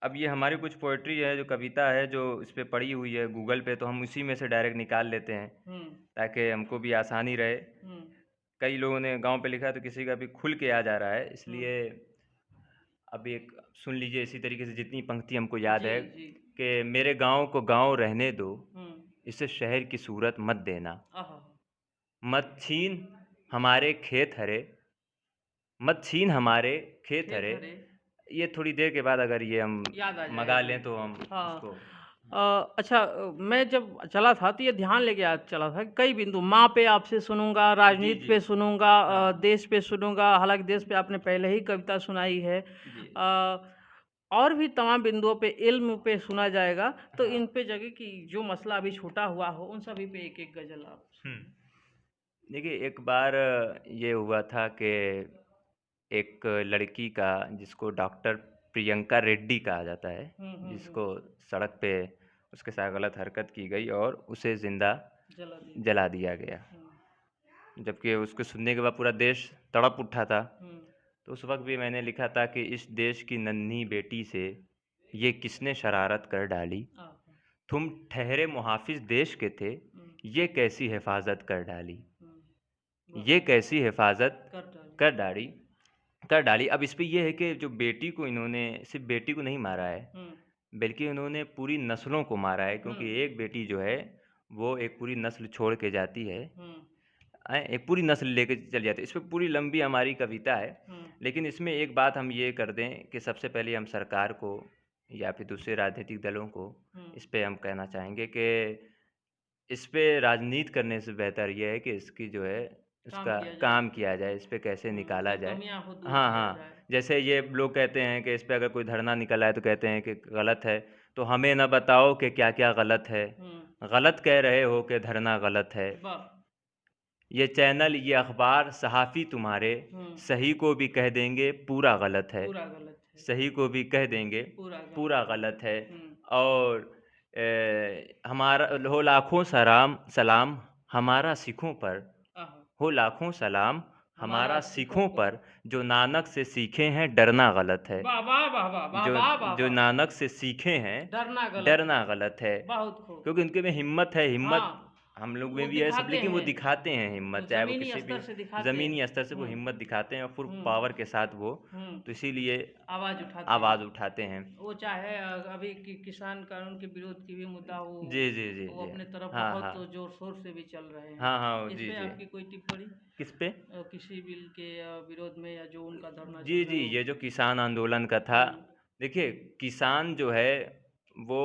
अब ये हमारी कुछ पोएट्री है, जो कविता है, जो इस पे पड़ी हुई है गूगल पे, तो हम उसी में से डायरेक्ट निकाल लेते हैं ताकि हमको भी आसानी रहे। कई लोगों ने गाँव पे लिखा है तो किसी का भी खुल के आ जा रहा है, इसलिए अब एक सुन लीजिए इसी तरीके से जितनी पंक्ति हमको याद है कि मेरे गाँव को गाँव रहने दो, इसे शहर की सूरत मत देना। मत छीन हमारे खेत हरे, मत छीन हमारे खेत हरे। ये थोड़ी देर के बाद अगर ये हम याद आ मगा जाएगा। लें तो हम हाँ। उसको अच्छा, मैं जब चला था तो ये ध्यान लेके चला था कि कई बिंदु माँ पे आपसे सुनूंगा, राजनीति पे सुनूंगा, देश पे सुनूंगा। हालांकि देश पे आपने पहले ही कविता सुनाई है। और भी तमाम बिंदुओं पे इल्म पे सुना जाएगा, तो इन पे जगह की जो मसला अभी छूटा हुआ हो उन सभी पे एक एक गजल आप देखिए एक बार ये हुआ था कि एक लड़की का, जिसको डॉक्टर प्रियंका रेड्डी कहा जाता है, जिसको सड़क पे उसके साथ गलत हरकत की गई और उसे ज़िंदा जला दिया गया। जबकि उसको सुनने के बाद पूरा देश तड़प उठा था। तो उस वक्त भी मैंने लिखा था कि इस देश की नन्ही बेटी से ये किसने शरारत कर डाली, आहा, तुम ठहरे मुहाफिज देश के थे, हुँ, ये कैसी हिफाजत कर डाली, हुँ, वाह! ये कैसी हिफाजत कर डाली। कर डाली कर डाली। अब इस पे ये है कि जो बेटी को इन्होंने सिर्फ बेटी को नहीं मारा है, हुँ, बल्कि इन्होंने पूरी नस्लों को मारा है, हुँ, क्योंकि एक बेटी जो है वो एक पूरी नस्ल छोड़ के जाती है, हुँ, एक पूरी नस्ल लेके चली जाती है। इस पे पूरी लंबी हमारी कविता है, हुँ, लेकिन इसमें एक बात हम ये कर दें कि सबसे पहले हम सरकार को या फिर दूसरे राजनीतिक दलों को हुँ, इस पे हम कहना चाहेंगे कि इस पे राजनीति करने से बेहतर ये है कि इसकी जो है काम इसका किया जाए। काम किया जाए, इस पे कैसे निकाला जो जाए। कमियाँ हो दूर हाँ, किया हाँ। जाए। जैसे ये लोग कहते हैं कि इस पे अगर कोई धरना निकल आए तो कहते हैं कि गलत है, तो हमें ना बताओ कि क्या-क्या गलत है। हुँ, गलत कह रहे हो कि धरना गलत है। वाह! ये चैनल, ये अखबार, सहाफ़ी तुम्हारे हुँ, सही को भी कह देंगे पूरा गलत है। पूरा गलत है, सही को भी कह देंगे पूरा गलत पूरा है। गलत है। हुँ, और हमारा हो लाखों सलाम सलाम हमारा सिखों पर, आहा, हो लाखों सलाम हमारा हमारा सिखों सिखों पर। पर, जो नानक से सीखे हैं डरना गलत है। वाह, वाह, वाह, वाह! वाह, जो वाह, वाह, जो वाह! नानक से सीखे हैं डरना गलत है। डरना गलत है। बहुत खूब। क्योंकि उनके में हिम्मत है, हिम्मत हाँ, हम लोग वो में भी है सब, दिखाते लेकिन वो हैं, दिखाते हैं हिम्मत, चाहे वो ज़मीनी किसी भी स्तर से दिखाते हैं। ज़मीनी स्तर से वो हुँ, हिम्मत दिखाते हैं और फुल हुँ, पावर के साथ वो, हुँ, तो इसीलिए आवाज़ उठाते हैं। आवाज़ उठाते हैं। वो चाहे अभी किसान कानून के विरोध की भी मुद्दा हो, जी, जी, जी, वो जी। अपने तरफ हाँ, बहुत हाँ। ज़ोर-शोर से भी चल रहे हैं। हाँ, हाँ, इस जी, पे जी। आपकी कोई टिप्पणी? किस पे? किसी बिल के विरोध में या जो उनका धरना जी, चल जी, रहा हो? ये जो किसान आंदोलन का था, हुँ, देखिए किसान जो है वो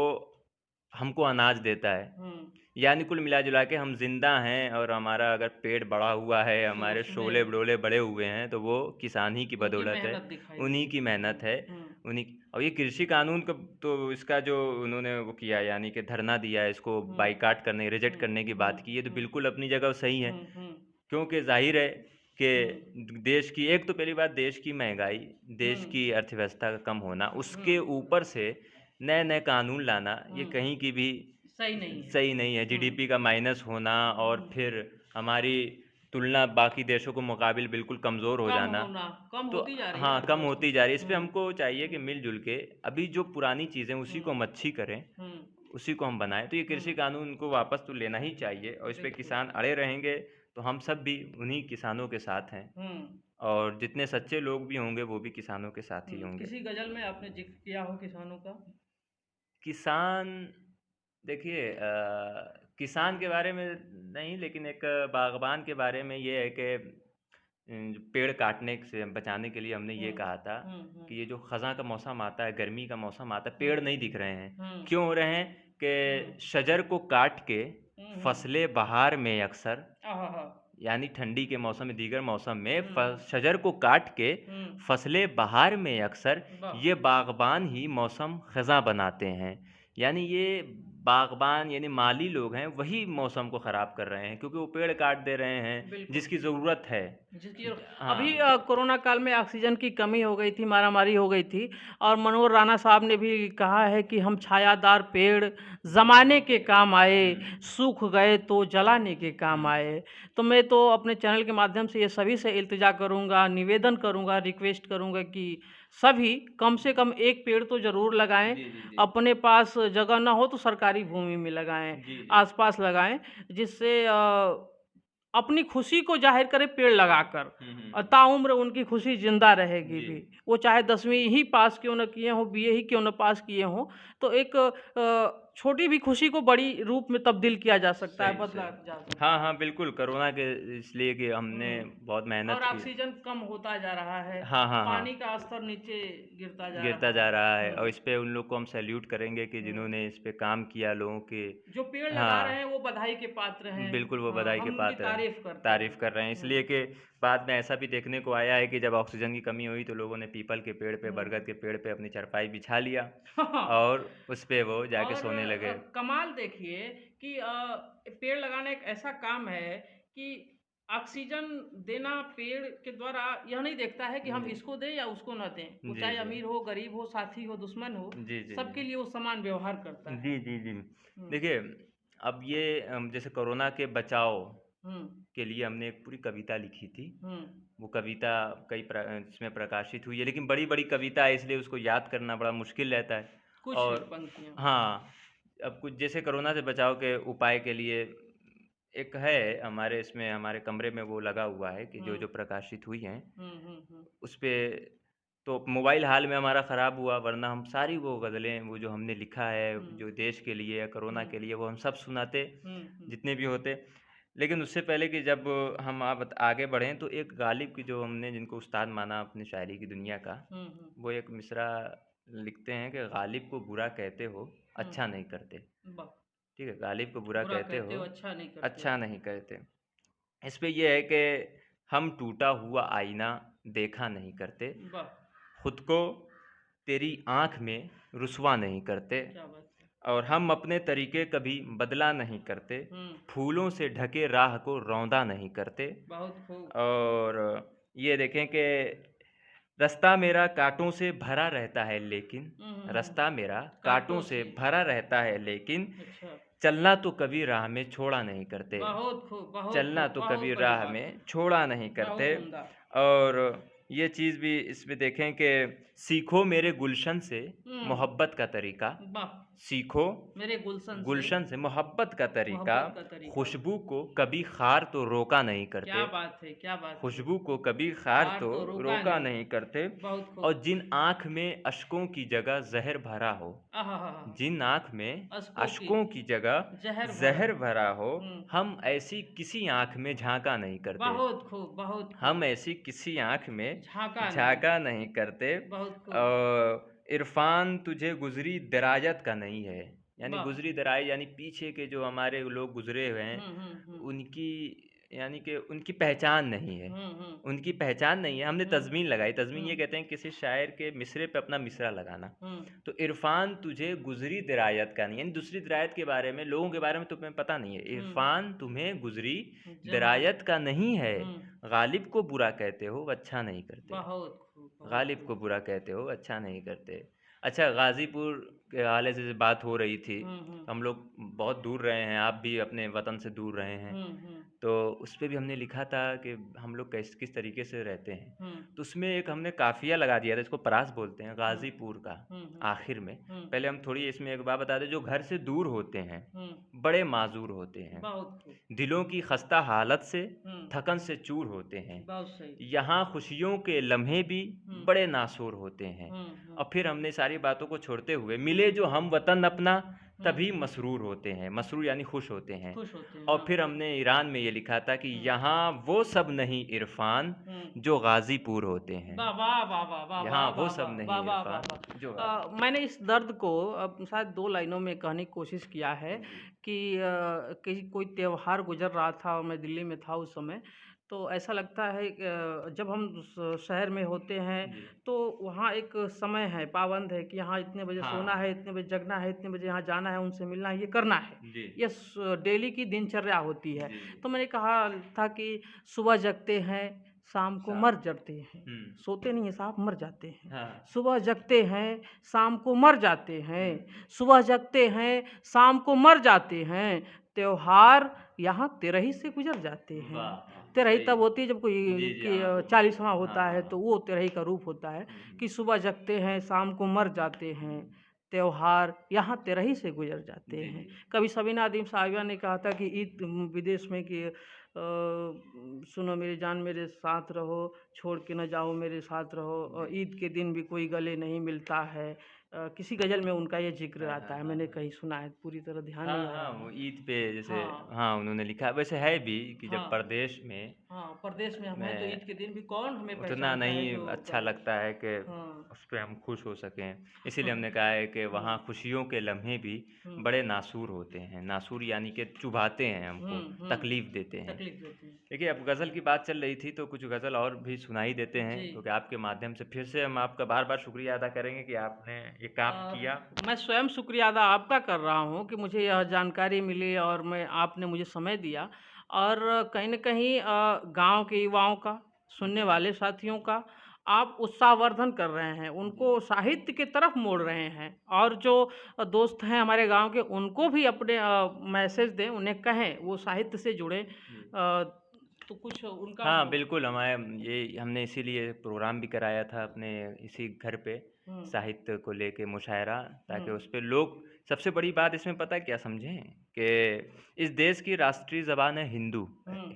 हमको अनाज देता है। हुँ, यानी कुल मिला-जुला के हम ज़िंदा हैं और हमारा अगर पेट बढ़ा हुआ है, तो हमारे उसमें शोले-वडोले बड़े हुए हैं, तो वो किसान ही की उनकी बदौलत है, मेहनत दिखाई उन्हीं देगी। की मेहनत है, हुँ, उन्हीं और ये कृषि कानून का तो इसका जो उन्होंने वो किया यानी कि धरना दिया, इसको हुँ, बायकॉट करने, रिजेक्ट हुँ, करने की हुँ, बात की, ये तो हुँ, बिल्कुल अपनी जगह सही है। हुँ, हुँ, क्योंकि ज़ाहिर है हुँ, कि देश की एक तो पहली बात देश की महँगाई, हुँ, देश की अर्थव्यवस्था का कम होना, हुँ, उसके ऊपर से नए-नए कानून लाना, ये हुँ, कहीं की भी सही नहीं है। सही नहीं है। हुँ, जीडीपी का माइनस होना और हुँ, फिर हमारी तुलना बाकी देशों के मुकाबिल बिल्कुल कमज़ोर हो जाना, कम तो होती जा रही है हाँ, कम अर्थव्यवस्था। होती जा रही है। इस पे हुँ, हमको चाहिए कि हुँ, मिल-जुल के अभी जो पुरानी चीज़ें उसी हुँ, को हम अच्छी करें, हुँ, उसी को हम बनाएँ। तो ये हुँ, कृषि कानून को वापस तो लेना ही चाहिए और इस पे बिल्कुल। किसान अड़े रहेंगे, तो हम सब भी उन्हीं किसानों के साथ हैं हुँ, और जितने सच्चे लोग भी होंगे, वो भी किसानों के साथ ही होंगे। किसी गज़ल में आपने ज़िक्र किया हो किसानों का? किसान देखिए किसान के बारे में नहीं, लेकिन एक बागबान के बारे में ये है कि पेड़ काटने से बचाने के लिए हमने ये हुँ, कहा था हुँ, हुँ, कि ये जो ख़ज़ां का मौसम आता है, गर्मी का मौसम आता है, हुँ, पेड़ नहीं दिख रहे हैं। हुँ, क्यों हो रहे हैं हुँ, कि शजर को काट के हुँ, हुँ, फसलें बहार में अक्सर, आहा! यानी ठंडी के मौसम में, दीगर मौसम में हुँ, शजर को काट के हुँ, फसलें बहार में अक्सर, वाह! ये बागबान ही मौसम ख़ज़ां बनाते हैं। यानी ये बागबान यानी माली लोग हैं, वही मौसम को ख़राब कर रहे हैं, क्योंकि वो पेड़ काट दे रहे हैं बिल्कुल। जिसकी ज़रूरत है। जिसकी अभी हाँ, कोरोना काल में ऑक्सीजन की कमी हो गई थी, मारामारी हो गई थी और मनोहर राणा साहब ने भी कहा है कि हम छायादार पेड़ ज़माने के काम आए, हुँ, सूख गए तो जलाने के काम हुँ। आए। तो मैं तो अपने चैनल के माध्यम से ये सभी से इल्तिजा करूँगा, निवेदन करूँगा, रिक्वेस्ट करूँगा कि सभी कम से कम एक पेड़ तो ज़रूर लगाएँ। जी, जी, जी। अपने पास जगह ना हो तो सरकारी भूमि में लगाएँ, जी, जी। आस-पास लगाएँ, जिससे अपनी खुशी को ज़ाहिर करें पेड़ लगाकर हुँ, हुँ, और हुँ। ताउम्र उनकी खुशी ज़िंदा रहेगी जी। भी। वो चाहे 10वीं ही पास क्यों न किए हों, बीए ही क्यों न पास किए हों, तो एक छोटी भी खुशी को बड़ी रूप में तब्दील किया जा सकता है, सही, बदला सही। जा सकता हाँ, है। हाँ, बिल्कुल कोरोना के इसलिए कि हमने हुँ। बहुत और मेहनत की। ऑक्सीजन कम होता जा रहा है, हाँ, हाँ, पानी हाँ। का स्तर नीचे गिरता जा गिरता रहा जा है। रहा है और हुँ, इस पे उन लोग को हम सैल्यूट करेंगे कि हुँ। जिन्होंने इस पे काम किया लोगों के। जो पेड़ लगा रहे हाँ। हैं वो बधाई के पात्र हैं। बिल्कुल, वो हाँ, बधाई के हम उनकी पात्र हैं। तारीफ़ करते तारीफ़ हैं। कर रहे हैं हुँ, इसलिए कि बाद में ऐसा भी देखने को आया है कि जब ऑक्सीजन की कमी हुई तो लोगों ने पीपल के पेड़ पे, हुँ। बरगद के पेड़ पे अपनी चारपाई बिछा लिया हाँ। और उस पे वो जाके और सोने लगे। कमाल देखिए कि पेड़ लगाना एक ऐसा काम है कि ऑक्सीजन देना पेड़ के द्वारा यह नहीं देखता है कि हम जी। इसको दें या उसको ना दें। वो जी, चाहे जी। अमीर हो, गरीब हो, साथी हो, दुश्मन हो, जी, जी, जी। सबके लिए वो समान व्यवहार करता है। जी, जी, जी। हुँ, देखिए, अब ये जैसे कोरोना के बचाव हुँ, के लिए हमने एक पूरी कविता लिखी थी। हुँ, वो कविता इसमें प्रकाशित हुई है, लेकिन बड़ी-बड़ी कविता है इसलिए उसको याद करना बड़ा मुश्किल रहता है। कुछ और पंक्तियाँ। हाँ, अब कुछ जैसे कोरोना से बचाव के उपाय के लिए एक है हमारे इसमें हमारे कमरे में वो लगा हुआ है कि हुँ। जो-जो प्रकाशित हुई हैं, हुँ। उसपे तो मोबाइल हाल में हमारा ख़राब हुआ वरना हम सारी वो ग़ज़लें वो जो हमने लिखा है, हुँ। जो देश के लिए या कोरोना हुँ। के लिए वो हम सब सुनाते, हुँ। जितने भी होते। लेकिन उससे पहले कि जब हम आगे बढ़ें तो एक गालिब की जो हमने जिनको उस्ताद माना अपनी शायरी की दुनिया का, हुँ। वो एक मिसरा लिखते हैं कि गालिब को बुरा कहते हो, हुँ। अच्छा नहीं करते। वाह! ठीक है? गालिब को बुरा बुरा कहते कहते हो, हो, अच्छा नहीं करते। अच्छा नहीं कहते। इस पे ये है कि हम टूटा हुआ आईना देखा नहीं करते, वाह! खुद को तेरी आँख में रुसवा नहीं करते क्या बात है। और हम अपने तरीके कभी बदला नहीं करते, हुँ। फूलों से ढके राह को रौंदा नहीं करते। बहुत खूब। और ये देखें कि रास्ता मेरा काँटों से भरा रहता है लेकिन हुँ। रास्ता मेरा काँटों काँटों से से। भरा रहता है लेकिन अच्छा। चलना तो कभी राह में छोड़ा नहीं करते। बहुत खूब, बहुत चलना खूब, तो बहुत कभी बड़ी राह बात है। में छोड़ा नहीं बहुत करते। उम्दा। और ये चीज़ भी इसमें देखें कि सीखो मेरे गुलशन से हुँ। मोहब्बत का तरीका, वाह! सीखो मेरे गुलशन से गुलशन से मोहब्बत का तरीका, मोहब्बत का तरीका। खुशबू को कभी ख़ार तो रोका नहीं क्या करते। बात है, क्या बात है। खुशबू को कभी ख़ार हार तो तो रोका रोका नहीं। नहीं करते। बहुत और खूब। जिन आँख में अश्कों की जगह ज़हर भरा हो, आहाहा! जिन आँख में अश्कों की अश्कों की जगह ज़हर भरा। ज़हर भरा हो, हुँ। हम ऐसी किसी आँख में झाँका नहीं करते। बहुत खूब, बहुत हम खूब। ऐसी किसी आँख में झाँका नहीं। झाँका नहीं करते। बहुत खूब। इरफ़ान तुझे गुज़री दराजत का नहीं है, यानी वाह! गुज़री दराज यानी पीछे के जो हमारे लोग गुज़रे हुए हैं, हुँ। उनकी यानी कि उनकी पहचान नहीं है। हुँ। उनकी पहचान नहीं है, हमने हुँ। तज़मीन लगाई। तज़मीन ये हुँ। कहते हैं किसी शायर के मिसरे पे अपना मिसरा लगाना। हुँ। तो इरफ़ान तुझे गुज़री दरायत का नहीं, यानी दूसरी दरायत के बारे में, लोगों के बारे में तुम्हें पता नहीं है। हुँ। इरफ़ान तुम्हें गुज़री जहाँ दरायत का नहीं है, हुँ। गालिब को बुरा कहते हो, अच्छा नहीं करते। बहुत खूब, बहुत गालिब को खूब। बुरा कहते हो, अच्छा नहीं करते। अच्छा, गाज़ीपुर के हवाले से बात हो रही थी, हुँ। हम लोग बहुत दूर रहे हैं, आप भी अपने वतन से दूर रहे हैं। हुँ। तो उस पे भी हमने लिखा था कि हम लोग किस तरीके से रहते हैं। हुँ। तो उसमें एक हमने काफ़िया लगा दिया था, इसको परास बोलते हैं, हुँ। गाज़ीपुर का हुँ। आखिर में। हुँ। पहले हम थोड़ी इसमें एक बात बता दें, जो घर से दूर होते हैं, हुँ। बड़े माज़ूर होते हैं। बहुत खूब। दिलों की खस्ता हालत से, हुँ। थकन से चूर होते हैं। बहुत सही। यहाँ खुशियों के लम्हे भी हुँ। बड़े नासूर होते हैं। हुँ। और फिर हमने सारी बातों को छोड़ते हुए, मिले जो हम वतन अपना तभी हुँ। मसरूर होते हैं। मसरूर यानी खुश होते हैं। खुश होते हैं, और हाँ। फिर हमने ईरान में ये लिखा था कि हुँ। यहाँ वो सब नहीं इरफान हुँ। जो गाज़ीपुर होते हैं। वाह, वाह, वाह, वाह, वाह, यहाँ वाह, वो वाह, सब वाह, वाह, नहीं वाह, वाह, इरफान जो वाह। गाज़ीपुर। मैंने इस दर्द को शायद 2 लाइनों में कहने की कोशिश किया है जी। कि कोई त्योहार गुज़र रहा था और मैं दिल्ली में था उस समय, तो ऐसा लगता है जब हम शहर में होते हैं, जी। तो वहाँ एक समय है, पाबंद है कि यहाँ इतने बजे सोना हाँ। है, इतने बजे जगना है, इतने बजे यहाँ जाना है, उनसे मिलना है, ये करना है। जी। ये डेली की दिनचर्या होती है। जी, जी। तो मैंने कहा था कि सुबह जगते हैं, शाम को मर जाते हैं। हुँ। सोते नहीं हैं साहब, मर जाते हैं। हाँ। सुबह जगते हैं, शाम को मर जाते हैं। हुँ। सुबह जगते हैं, शाम को मर जाते हैं। त्योहार यहाँ तेरही से गुज़र जाते हैं। वाह! वाह! तेरही सही। तब होती है जब कोई जी, जी, कि हाँ, वो 40वाँ होता हाँ, है, हाँ, तो वो तेरही का रूप होता है हुँ। कि सुबह जगते हैं, शाम को मर जाते हैं। त्योहार यहाँ तेरही से गुज़र जाते जी, हैं। जी। कभी सबीना नदीम साहिबा ने कहा था कि ईद विदेश में कि सुनो मेरी जान मेरे साथ रहो, छोड़ के न जाओ मेरे साथ रहो, और जी। ईद के दिन भी कोई गले नहीं मिलता है। किसी गज़ल में उनका ये ज़िक्र हाँ, आता हाँ, है, हाँ, मैंने हाँ। कहीं सुना है, पूरी तरह ध्यान नहीं हाँ, आया हाँ, है। वो ईद पे जैसे हाँ। हाँ, उन्होंने लिखा वैसे है भी कि जब हाँ। परदेश में हाँ, परदेश में हम हैं तो मैं ईद के दिन भी कौन हमें उतना पहचानता है नहीं जो अच्छा लगता है कि हाँ। उस पे हम खुश हो सकें। इसीलिए हमने कहा है कि वहाँ हुँ। खुशियों के लम्हे भी हुँ। बड़े नासूर होते हैं। नासूर यानी कि चुभाते हैं हमको, हुँ। तकलीफ़ देते हैं। तकलीफ़ देते हैं। देखिए, अब गज़ल की बात चल रही थी तो कुछ गज़ल और भी सुनाई देते हैं, जी। क्योंकि आपके माध्यम से फिर से हम आपका बार-बार शुक्रिया अदा करेंगे कि आपने ये काम किया। मैं स्वयं शुक्रिया अदा आपका कर रहा हूँ कि मुझे यह जानकारी मिली और आपने मुझे समय दिया, और कहीं न कहीं गाँव के युवाओं का, सुनने जी, वाले साथियों का आप उत्साहवर्धन कर रहे हैं, जी। उनको साहित्य की तरफ मोड़ रहे हैं, और जो दोस्त हैं हमारे गाँव के उनको भी अपने मैसेज दें, उन्हें कहें वो साहित्य से जुड़ें। जी। तो कुछ उनका हाँ, बिल्कुल हमारे ये हमने इसीलिए प्रोग्राम भी कराया था अपने इसी घर पे हुँ, साहित्य को लेके मुशायरा, ताकि हुँ, उस पे लोग सबसे बड़ी बात इसमें पता है क्या समझें कि इस देश की राष्ट्रीय ज़बान है हुँ, हिंदी। हुँ,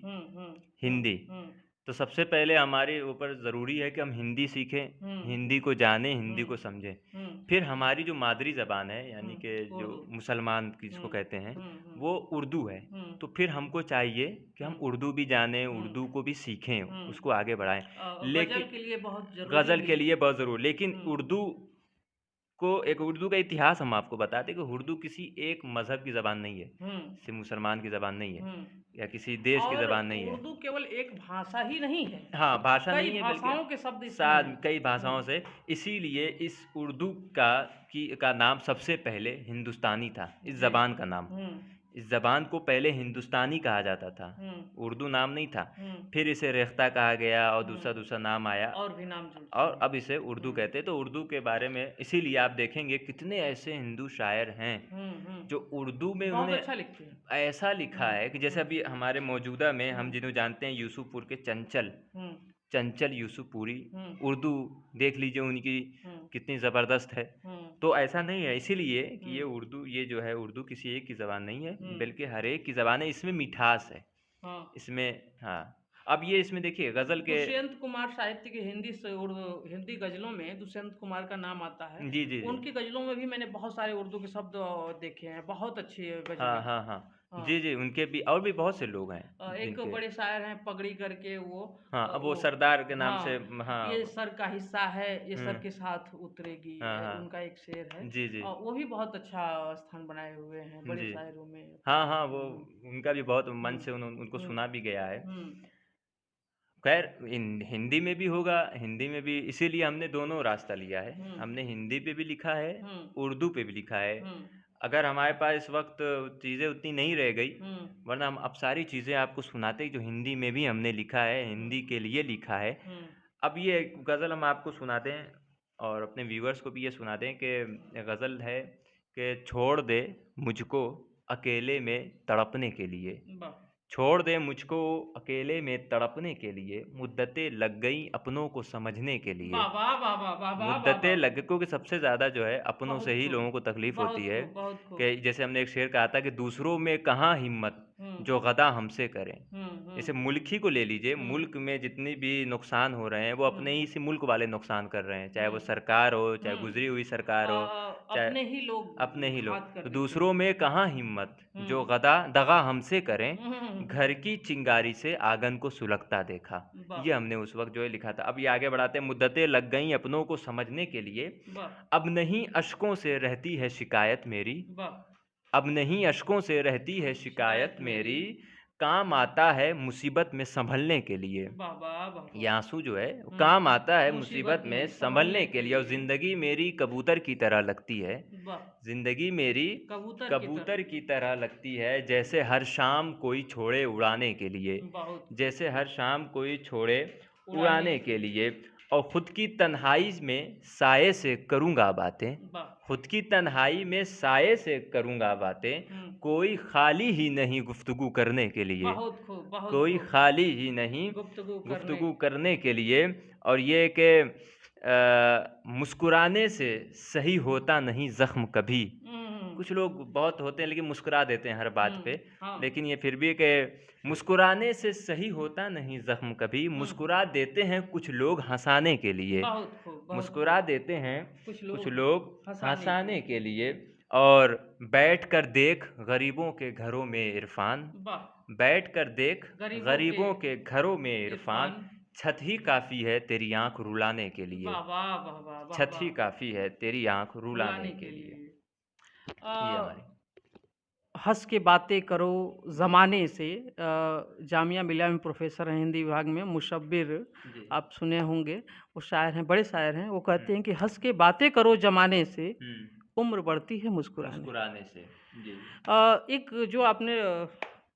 हुँ, हुँ, हिंदी। हुँ, तो सबसे पहले हमारे ऊपर ज़रूरी है कि हम हिंदी सीखें, हुँ, हिंदी को जानें, हिंदी हुँ, को समझें। हुँ, फिर हमारी जो मादरी ज़बान है हुँ, यानी कि जो उर्दू। मुसलमान जिसको हुँ, कहते हैं, हुँ, हुँ, वो उर्दू है। हुँ, तो फिर हमको चाहिए कि हुँ, हम उर्दू भी जानें, हुँ, उर्दू को भी सीखें, हुँ। उसको आगे बढ़ाएँ। गज़ल लेकिन के लिए बहुत ज़रूरी गज़ल भी के है। लिए बहुत ज़रूरी लेकिन हुँ, उर्दू को एक उर्दू का इतिहास हम आपको बताते हैं कि उर्दू किसी एक मज़हब की ज़बान नहीं है, हुँ, सिर्फ़ मुसलमान की ज़बान नहीं है हुँ। या किसी देश की और ज़बान नहीं है। उर्दू केवल एक भाषा ही नहीं है, हाँ, भाषा कई नहीं है बल्कि भाषाओं के शब्द इसमें साथ हैं। कई हुँ, भाषाओं से इसीलिए इस उर्दू का नाम सबसे पहले हिंदुस्तानी था, इस जी। ज़बान का नाम। हुँ, इस ज़बान को पहले हिंदुस्तानी कहा जाता था, हुँ, उर्दू नाम नहीं था। हुँ, फिर इसे रेख्ता कहा गया और हुँ। दूसरा-दूसरा नाम आया और भी नाम जुड़ते और गए। अब इसे उर्दू हुँ, कहते हैं। तो उर्दू के बारे में इसीलिए आप देखेंगे कितने ऐसे हिंदू शायर हैं, हुँ, हुँ। जो उर्दू में बहुत उन्होंने अच्छा लिखते हैं। ऐसा लिखा हुँ, है कि जैसे हुँ, अभी हमारे मौजूदा में हम हुँ, जिन्हें जानते हैं यूसुफ़पुर के चंचल हुँ, चंचल यूसुफ़पुरी, हुँ, उर्दू देख लीजिए उनकी हुँ, कितनी ज़बरदस्त है। हुँ, तो ऐसा नहीं है इसीलिए कि हुँ, ये जो है उर्दू किसी एक की ज़बान नहीं है, हुँ, बल्कि हर एक की ज़बान है, इसमें मिठास है। हाँ। इसमें हाँ, अब ये इसमें देखिए ग़ज़ल के दुष्यंत कुमार साहित्य की हिंदी से उर्दू हिंदी गज़लों में दुष्यंत कुमार का नाम आता है। जी, जी, जी। उनकी गज़लों में भी मैंने बहुत सारे उर्दू के शब्द देखे हैं, बहुत अच्छी हाँ, गज़लें। हाँ, हाँ। हाँ। जी, जी, उनके भी और भी बहुत से लोग हैं एक जिनके बड़े शायर हैं पगड़ी करके हाँ, अब वो वो सरदार के नाम से हाँ, हाँ, ये सर का हिस्सा है, ये हुँ, सर के साथ उतरेगी हाँ, उनका हाँ। एक शेर है। जी, जी। वो भी बहुत अच्छा स्थान बनाए हुए हैं बड़े जी। शायरों में हाँ, अपने। हाँ, वो उनका भी बहुत मन हुँ, से उनको हुँ, सुना भी गया है। हुँ, ख़ैर हिंदी में भी होगा, हिंदी में भी इसीलिए हमने दोनों रास्ता लिया है। हुँ, हमने हिंदी पे भी लिखा है, हुँ, उर्दू पे भी लिखा है। हुँ, अगर हमारे पास इस वक़्त चीज़ें उतनी नहीं रह गई, हुँ, वरना हम अब सारी चीज़ें आपको सुनाते जो हिंदी में भी हमने लिखा है, हुँ, हिंदी के लिए लिखा है। हुँ, अब ये गज़ल हम आपको सुनाते हैं और अपने व्यूअर्स को भी ये सुनाते हैं कि गज़ल है कि छोड़ दे मुझको अकेले में तड़पने के लिए। वाह! छोड़ दे मुझको अकेले में तड़पने के लिए, मुद्दतें लग गईं अपनों को समझने के लिए। वाह, वाह, वाह, वाह, वाह, वाह, वाह, मुद्दतें वाह! लग क्योंकि सबसे ज़्यादा जो है अपनों से बहुत ही लोगों खूब, को तकलीफ़ होती बहुत है खूब, बहुत खूब। कि जैसे हमने एक शेर कहा था कि दूसरों में कहाँ हिम्मत हुँ, जो गदा हमसे करें। हुँ, हुँ, जैसे मुल्क ही को ले लीजिए, हुँ, मुल्क में जितनी भी नुकसान हो रहे हैं, वो हुँ, अपने ही इसी मुल्क वाले नुकसान कर रहे हैं। चाहे वो हुँ, सरकार हो, चाहे हुँ। गुज़री हुई सरकार हो, चाहे अपने ही लोग अपने ही लोग। घात कर तो देते दूसरों हैं। में कहाँ हिम्मत हुँ। जो गदा दगा हमसे करें, हुँ, हुँ, हुँ, घर की चिंगारी से आँगन को सुलगता देखा। वाह! ये हमने उस वक़्त जो है लिखा था। अब ये आगे बढ़ाते हैं, मुद्दतें लग गईं अपनों को समझने के लिए, वाह! अब नहीं अश्कों से रहती है शिकायत मेरी, वाह! अब नहीं अश्कों से रहती है शिकायत शिकायत मेरी। मेरी, काम आता है मुसीबत में सँभलने के लिए। वाह, वाह, वाह, ये वाह! आँसू जो है वो काम आता है हुँ। मुसीबत मुसीबत में में सँभलने सँभलने के के लिए और लिए। ज़िंदगी मेरी कबूतर की तरह लगती है। वाह! ज़िंदगी मेरी कबूतर की कबूतर तरह। की तरह लगती है, जैसे हर शाम कोई छोड़े उड़ाने के लिए, बहुत खूब, जैसे हर शाम कोई छोड़े उड़ाने उड़ाने के के लिए। लिए और खुद की तन्हाई में साये से करूँगा बातें, वाह! खुद की तन्हाई में साये से करूँगा बातें, हुँ। कोई खाली ही नहीं गुफ्तगू करने के लिए, बहुत खूब, बहुत कोई खूब। खाली ही नहीं गुफ्तगू करने गुफ्तगू करने के लिए और ये कि मुस्कुराने से सही होता नहीं ज़ख्म कभी। कुछ हुँ, लोग बहुत होते हैं लेकिन मुस्कुरा देते हैं हर बात पे, हुँ, हाँ। लेकिन ये फिर भी कि मुस्कुराने से सही होता नहीं ज़ख्म कभी, हुँ। मुस्कुरा देते हैं कुछ लोग हँसाने के लिए। बहुत खूब, बहुत मुस्कुरा खूब। देते हैं कुछ कुछ लोग लोग हँसाने के हँसाने के लिए। लिए और बैठकर देख गरीबों के घरों में इरफ़ान, वाह! बैठकर देख गरीबों के गरीबों के घरों में इरफ़ान, इरफान। छत ही काफ़ी है तेरी आँख रुलाने के लिए, वाह, वाह, वाह, वाह, वाह, छत ही वाह! काफ़ी है तेरी आँख रुलाने रुलाने के के लिए। लिए। ये हमारी हँस के बातें करो ज़माने से जामिया मिलिया में प्रोफ़ेसर हैं हिंदी विभाग में मुशब्बिर जी। आप सुने होंगे, वो शायर हैं, बड़े शायर हैं। वो कहते हुँ, हैं कि हँस के बातें करो ज़माने से, हुँ। उम्र बढ़ती है मुस्कुराने। मुस्कुराने से। जी। एक जो आपने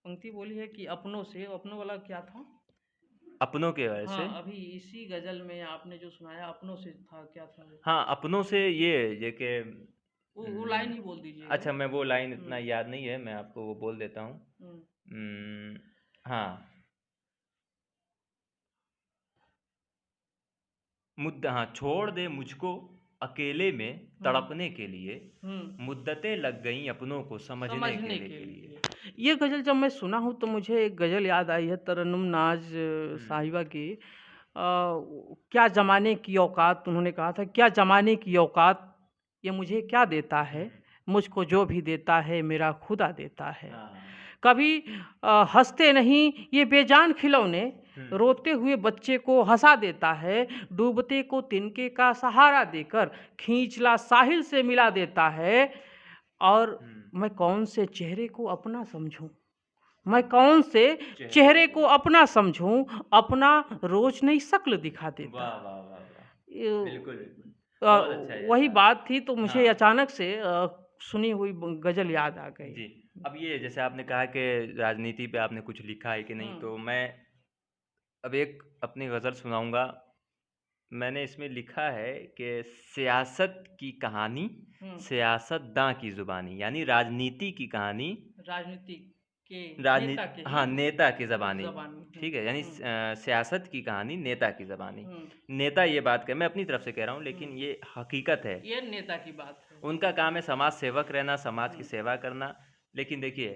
पंक्ति बोली है कि अपनों से, अपनों वाला क्या था? अपनों के वजह से हाँ, अभी इसी गज़ल में आपने जो सुनाया अपनों से था, क्या था वो? हाँ, अपनों से ये कि वो लाइन ही बोल दीजिएगा। अच्छा मैं वो लाइन हुँ, इतना याद नहीं है, मैं आपको वो बोल देता हूँ। हुँ, उम, हाँ। मुद्दा हाँ, छोड़ दे मुझको अकेले में हम्म तड़पने के लिए, हम्म मुद्दतें लग गईं अपनों को समझने के समझने लिए के के लिए। लिए ये गजल जब मैं सुना हूँ तो मुझे एक गजल याद आई है तरन्नुम नाज हुँ, साहिबा की। क्या जमाने की औकात, उन्होंने कहा था क्या जमाने की औकात, ये मुझे क्या देता हुँ, है, मुझको जो भी देता है मेरा खुदा देता है। हाँ, कभी हंसते नहीं ये बेजान खिलौने, हुँ, रोते हुए बच्चे को हंसा देता है, डूबते को तिनके का सहारा देकर खींचला साहिल से मिला देता है। और हुँ, मैं कौन से चेहरे को अपना समझूं, मैं कौन से चेहरे चेहरे को को अपना समझूं, अपना रोज नई शक्ल दिखा देता। वाह, वाह, वाह, वाह! ये, बिल्कुल, बिल्कुल। अ, बहुत अच्छा है वही जैसा बात थी तो मुझे हाँ, अचानक से सुनी हुई गजल याद आ गई। जी। अब ये जैसे आपने कहा कि राजनीति पे आपने कुछ लिखा है कि नहीं, हम्म तो मैं अब एक अपनी गज़ल सुनाऊँगा। मैंने इसमें लिखा है कि सियासत की कहानी, हम्म सियासतदाँ की ज़ुबानी, यानी राजनीति की कहानी राजनीति के राजनी नेता के हाँ, ही नेता की ज़बानी, जबानी। ठीक है? यानी सियासत की कहानी नेता की ज़बानी। हम्म नेता ये बात मैं अपनी तरफ से कह रहा हूँ, लेकिन हम्म ये हकीकत है। ये नेता की बात है। उनका काम है समाज सेवक रहना, समाज की हम्म सेवा करना। लेकिन देखिए,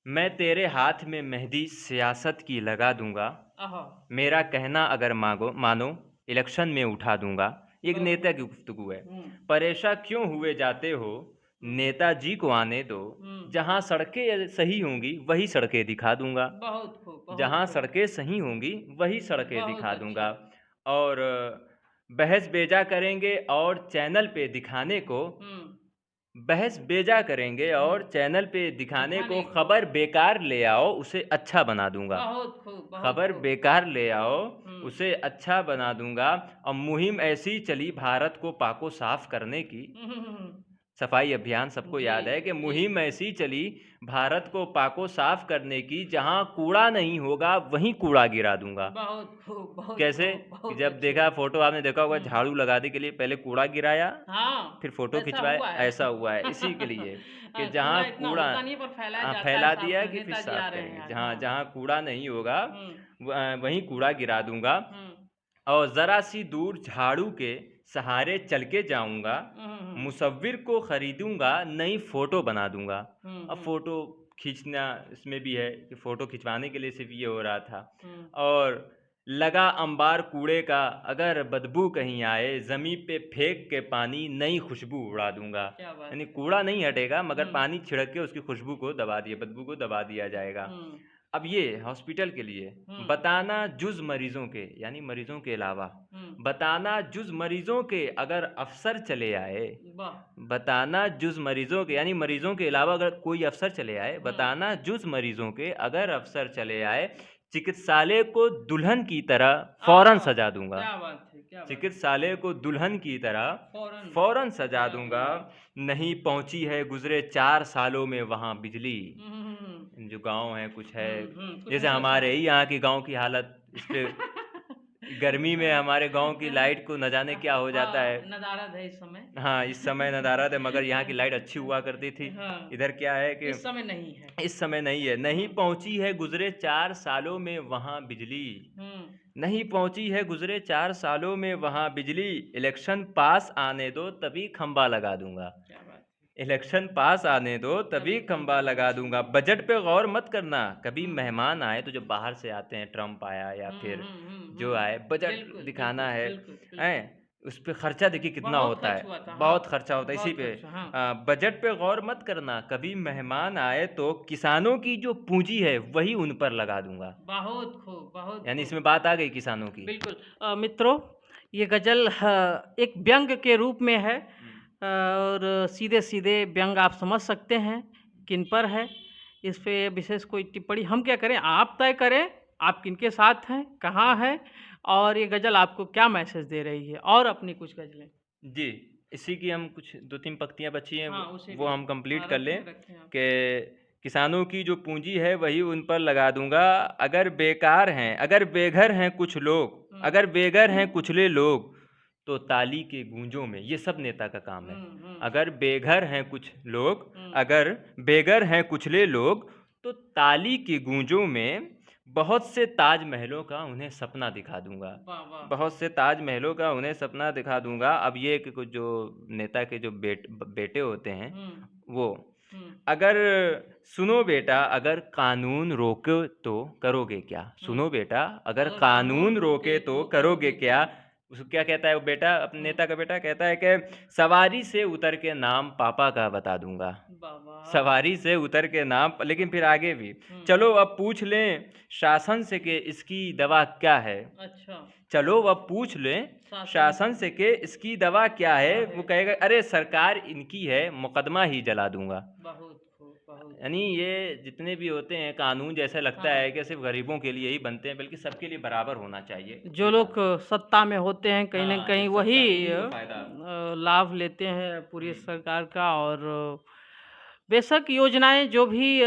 मैं तेरे हाथ में मेहंदी सियासत की लगा दूँगा, आहा, मेरा कहना अगर मानो इलेक्शन में उठा दूँगा। ये एक बहुत नेता खूब। की गुफ्तगू है। हम्म परेशान क्यों हुए जाते हो, हम्म नेताजी को आने दो, हम्म जहाँ सड़कें सही होंगी वही सड़कें दिखा दूँगा। बहुत खूब, बहुत जहाँ खूब। सड़कें सही होंगी वही सड़कें बहुत दिखा अच्छी। दूँगा। और बहस बेजा करेंगे और चैनल पे दिखाने को हम्म बहस बेजा करेंगे और हम्म चैनल पे दिखाने को दिखाने को खबर बेकार ले आओ उसे अच्छा बना दूँगा। बहुत खूब, बहुत खबर खूब। बेकार ले आओ हम्म उसे अच्छा बना दूँगा। और मुहिम ऐसी चली भारत को पाको साफ करने की। हम्म, हम्म, हम्म, सफाई अभियान सबको जी याद है कि जी मुहिम ऐसी चली भारत को पाको साफ करने की, जहाँ कूड़ा नहीं होगा वहीं कूड़ा गिरा दूँगा। बहुत खूब, बहुत कैसे? खूब, कि बहुत जब अच्छे। देखा फ़ोटो आपने देखा होगा हम्म झाड़ू लगाने के लिए पहले कूड़ा गिराया, हाँ, फिर फ़ोटो ऐसा खिंचवाए, हुआ है। ऐसा हुआ है। इसी के लिए कि जहाँ कूड़ा इतना कूड़ा होता नहीं है पर फैलाया जाता है फैला साफ दिया कर कि फिर नेताजी आ साफ रहे हैं करेंगे। आज। जहाँ हाँ। जहाँ कूड़ा नहीं होगा हम्म वहीं कूड़ा गिरा दूँगा। हम्म और ज़रा सी दूर झाड़ू के सहारे चल के जाऊँगा, हम्म मुसव्विर को खरीदूँगा, नई फ़ोटो बना दूँगा। अब हम्म फ़ोटो खींचना इसमें भी है कि फ़ोटो खिंचवाने के लिए सिर्फ़ ये हो रहा था। हम्म और लगा अंबार कूड़े का, अगर बदबू कहीं आए, ज़मीं पे फेंक के पानी नई खुशबू उड़ा दूँगा। क्या बात यानी है। कूड़ा नहीं हटेगा मगर हम्म पानी छिड़क के उसकी खुशबू को दबा दिया बदबू को दबा दिया जाएगा। हम्म अब ये हॉस्पिटल के लिए हम्म बताना जुज़ मरीज़ों के, यानी मरीज़ों के अलावा हम्म बताना जुज़ मरीज़ों के अगर अफ़सर चले आए, वाह। बताना जुज़ मरीज़ों के यानी मरीज़ों के अलावा अगर कोई अफ़सर चले आए, हम्म बताना जुज़ मरीज़ों के अगर अफ़सर चले आए, चिकित्सालय को दुल्हन की तरह फ़ौरन आहा, सजा दूँगा। क्या बात है, क्या बात है। चिकित्सालय को दुल्हन की तरह फौरन फ़ौरन सजा सजा दूँगा। दूंगा। नहीं पहुँची है गुज़रे 4 सालों में वहाँ बिजली। हम्म जो गाँव है कुछ है, कुछ जैसे ऐसा था। हमारे ही यहाँ की गाँव की हालत इस पे गर्मी में हमारे गाँव की लाइट को न जाने क्या हो जाता है। हाँ, नदारद है इस समय। हाँ, इस समय नदारद है मगर यहाँ की लाइट अच्छी हुआ करती थी। हाँ, इधर क्या है कि इस समय नहीं है। इस समय नहीं है, नहीं हम्म पहुँची है गुज़रे 4 सालों में वहाँ बिजली। हम्म नहीं पहुँची है गुज़रे 4 सालों में वहाँ बिजली, इलेक्शन पास आने दो तभी खंबा लगा दूँगा। क्या बात है। इलेक्शन पास आने दो तभी तभी खंबा खंबा लगा लगा दूँगा। दूंगा। बजट पे गौर मत करना, कभी हम्म मेहमान आए तो जो बाहर से आते हैं, ट्रम्प आया या फिर जो आए, बजट बिल्कुल दिखाना बिल्कुल है, बिल्कुल बिल्कुल। हैं? उस पे खर्चा देखिए कितना बहुत होता खर्च है, हुआ था। हाँ, बहुत खर्चा होता है इसी बहुत पे। खर्च। हाँ, बजट पे गौर मत करना, कभी मेहमान आए तो किसानों की जो पूँजी है वही उन पर लगा दूँगा। बहुत खूब, बहुत यानी खूब। इसमें बात आ गई किसानों की। बिल्कुल। मित्रों, ये गज़ल एक व्यंग के रूप में है हुँ। और सीधे-सीधे व्यंग आप समझ सकते हैं किन पर है। इस पे विशेष कोई टिप्पणी हम क्या करें, आप तय करें, आप किनके साथ हैं, कहाँ हैं और ये गज़ल आपको क्या मैसेज दे रही है और अपनी कुछ गज़लें। जी, इसी की हम कुछ 2-3 पंक्तियाँ बची हैं हाँ, उसे वो भी। हम कंप्लीट हाँ, कर लें रखें आप। कि किसानों की जो पूँजी है वही उन पर लगा दूँगा। अगर बेकार हैं, अगर बेघर हैं कुछ लोग, हुँ, अगर बेघर हैं कुचले लोग, तो ताली के गूंजों में ये सब नेता का काम है। हुँ। अगर बेघर हैं कुछ लोग, हुँ, अगर बेघर हैं कुचले लोग, तो ताली की गूंजों में बहुत से ताजमहलों का उन्हें सपना दिखा दूँगा। वाह, वाह! बहुत से ताजमहलों का उन्हें सपना दिखा दूँगा। अब ये कि कुछ जो नेता के जो बेटे होते हैं, हुँ, वो हुँ, अगर सुनो बेटा अगर कानून रोके तो करोगे क्या? हुँ। सुनो बेटा अगर अगर कानून कानून रोके रोके तो तो करोगे करोगे क्या? क्या? उसको क्या कहता है वो बेटा अपने हुँ, नेता का बेटा कहता है कि सवारी से उतर के नाम पापा का बता दूँगा। वाह, वाह! सवारी से उतर के नाम लेकिन फिर आगे भी, हुँ, चलो अब पूछ लें शासन से कि इसकी दवा क्या है? अच्छा, चलो अब पूछ लें शासन शासन से कि इसकी दवा क्या क्या है? है? वो कहेगा अरे सरकार इनकी है, मुकदमा ही जला दूँगा। बहुत खूब, बहुत यानी खूब। ये जितने भी होते हैं कानून जैसे लगता हाँ, है कि सिर्फ़ गरीबों के लिए ही बनते हैं, बल्कि सबके लिए बराबर होना चाहिए जो ये लोग कानून। सत्ता में होते हैं कहीं न हाँ, जो कहीं सत्ता वही उन्हीं को फ़ायदा लाभ लेते हैं पूरी हुँ, सरकार का और बेशक योजनाएँ जो भी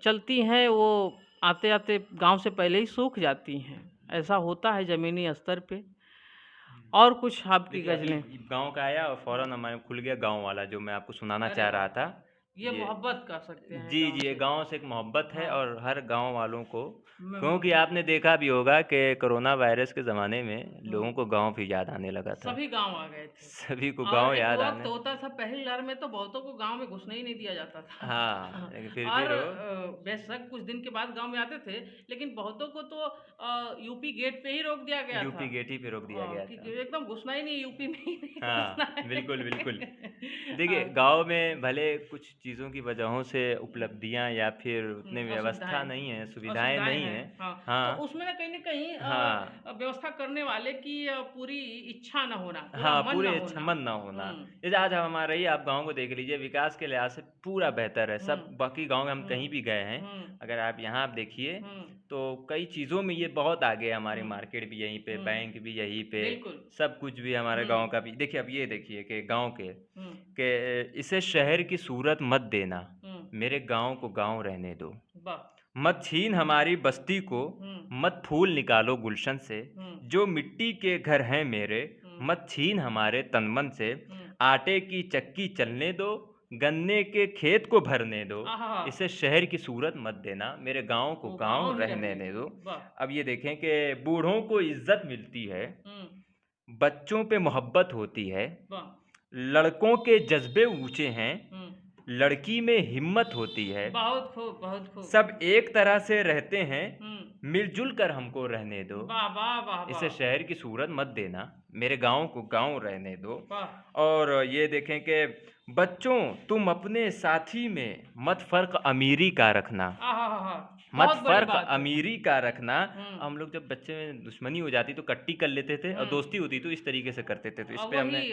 चलती हैं वो आते-आते गाँव से पहले ही सूख जाती हैं। ऐसा होता है ज़मीनी स्तर पे। हुँ। और कुछ आपकी देखिए, अभी गज़लें? गाँव का आया और हुँ। फ़ौरन हमारे खुल गया गाँव वाला जो मैं आपको सुनाना अरे चाह वाह! रहा था। ये ये मोहब्बत कर सकते हैं जी, गाँव जी, ये से। गाँव से एक मोहब्बत है हाँ, और हर गाँव वालों को क्योंकि हुँ, आपने देखा भी होगा कि कोरोना वायरस के ज़माने में लोगों हुँ। को गाँव भी याद आने लगा था। सभी गाँव आ गए थे। सभी को और गाँव एक याद वक़्त आने होता था पहली लहर में तो बहुतों को गाँव में घुसने ही नहीं दिया जाता था। हाँ, लेकिन फिर भी और लोग बेशक कुछ दिन के बाद गाँव में आते थे, लेकिन बहुतों को तो यूपी गेट पे ही रोक दिया गया था। यूपी गेट ही पे रोक दिया गया था। कि एकदम घुसना ही नहीं यूपी में ही नहीं घुसना हाँ, है। बिल्कुल, बिल्कुल। देखिए, हाँ, गाँव में भले कुछ चीज़ों की वजहों से उपलब्धियाँ या फिर उतनी व्यवस्था असुविधाएँ नहीं है, सुविधाएँ असुविधाएँ नहीं हैं। हैं। हाँ, तो हाँ, उसमें ना कहीं न कहीं हाँ, व्यवस्था करने वाले की पूरी इच्छा ना होना, पूरा हाँ, मन ना पूरे होना। क्षमन ना होना। हुँ, जैसे आज हमारा ही आप गाँव को देख लीजिए, विकास के लिहाज से पूरा बेहतर है। हुँ, सब बाकी गाँव में हम हुँ, कहीं भी गए हैं, हुँ, अगर आप यहाँ देखिए, हुँ, तो कई चीज़ों में ये बहुत आगे है। हमारी हुँ, मार्केट भी यहीं पे, हुँ, बैंक भी यहीं पे, बिल्कुल। सब कुछ भी हमारे हुँ, गाँव का भी देखिए, अब ये देखिए कि गाँव के हुँ, कि इसे शहर की सूरत मत देना, हुँ, मेरे गाँव को गाँव रहने दो। वाह! मत छीन हमारी बस्ती को, हुँ, मत फूल निकालो गुलशन से, हुँ, जो मिट्टी के घर हैं मेरे, हुँ, मत छीन हमारे तन मन से, हुँ। आटे की चक्की चलने दो, गन्ने के खेत को भरने दो, आहा! इसे शहर की सूरत मत देना, मेरे गाँव को वो गाँव गाँव ही रहने रहने दे दो। दो। वाह! अब ये देखें कि बूढ़ों को इज़्ज़त मिलती है, हुँ, बच्चों पे मोहब्बत होती है, वाह! लड़कों के जज़्बे ऊँचे हैं, हुँ, लड़की में हिम्मत होती है। बहुत खूब, बहुत खूब। सब एक तरह से रहते हैं, हुँ, मिलजुल कर हमको रहने दो। वाह, वाह, वाह, इसे वाह! शहर की सूरत मत देना, मेरे गाँव को गाँव रहने दो। वाह! और ये देखें कि बच्चों तुम अपने साथी में मत फ़र्क अमीरी का रखना। आहाहाहा! मत बहुत बड़ी फ़र्क बात है। अमीरी का रखना। हुँ, हम लोग जब बच्चे में दुश्मनी हो जाती तो कट्टी कर लेते थे और हुँ। दोस्ती होती तो इस तरीके से करते थे। तो इस पे हमने वही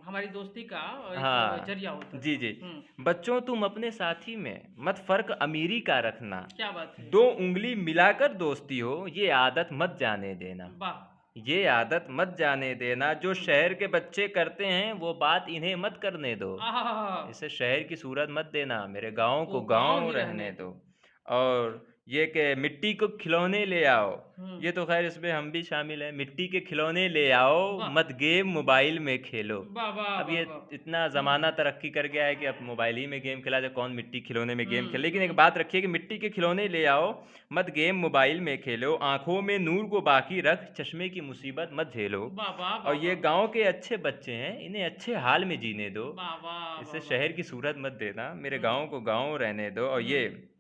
हमारी दोस्ती का एक हाँ, ज़रिया होता जी, था। जी। हुँ, बच्चों तुम अपने साथी में मत फ़र्क अमीरी का रखना। क्या बात है! 2 उँगली मिलाकर दोस्ती हो, ये आदत मत जाने देना। वाह! ये आदत मत जाने देना, जो हुँ, शहर के बच्चे करते हैं, वो बात इन्हें मत करने दो। आहाहाहा! इसे शहर की सूरत मत देना, मेरे गाँव वो को गाँव गाँव ही रहने रहने दो। दो। और ये कि मिट्टी को खिलौने ले आओ, हुँ, ये तो ख़ैर इसमें हम भी शामिल हैं। मिट्टी के खिलौने ले आओ, वाह! मत गेम मोबाइल में खेलो। वाह, वाह, अब वाह, ये वाह! इतना हुँ, ज़माना तरक्की कर गया है कि अब मोबाइल ही में गेम खेला जाए, कौन मिट्टी खिलौने में गेम हुँ, खेले। लेकिन एक हुँ। बात रखिए कि मिट्टी के खिलौने ले आओ, मत गेम मोबाइल में खेलो, आँखों में नूर को बाकी रख, चश्मे की मुसीबत मत झेलो। वाह, वाह, और वाह, ये वाह! गाँव के अच्छे बच्चे हैं, इन्हें अच्छे हाल में जीने दो। वाह, वाह, इसे वाह, वाह! शहर की सूरत मत देना, मेरे हुँ, गाँव को गाँव रहने दो। और हुँ, ये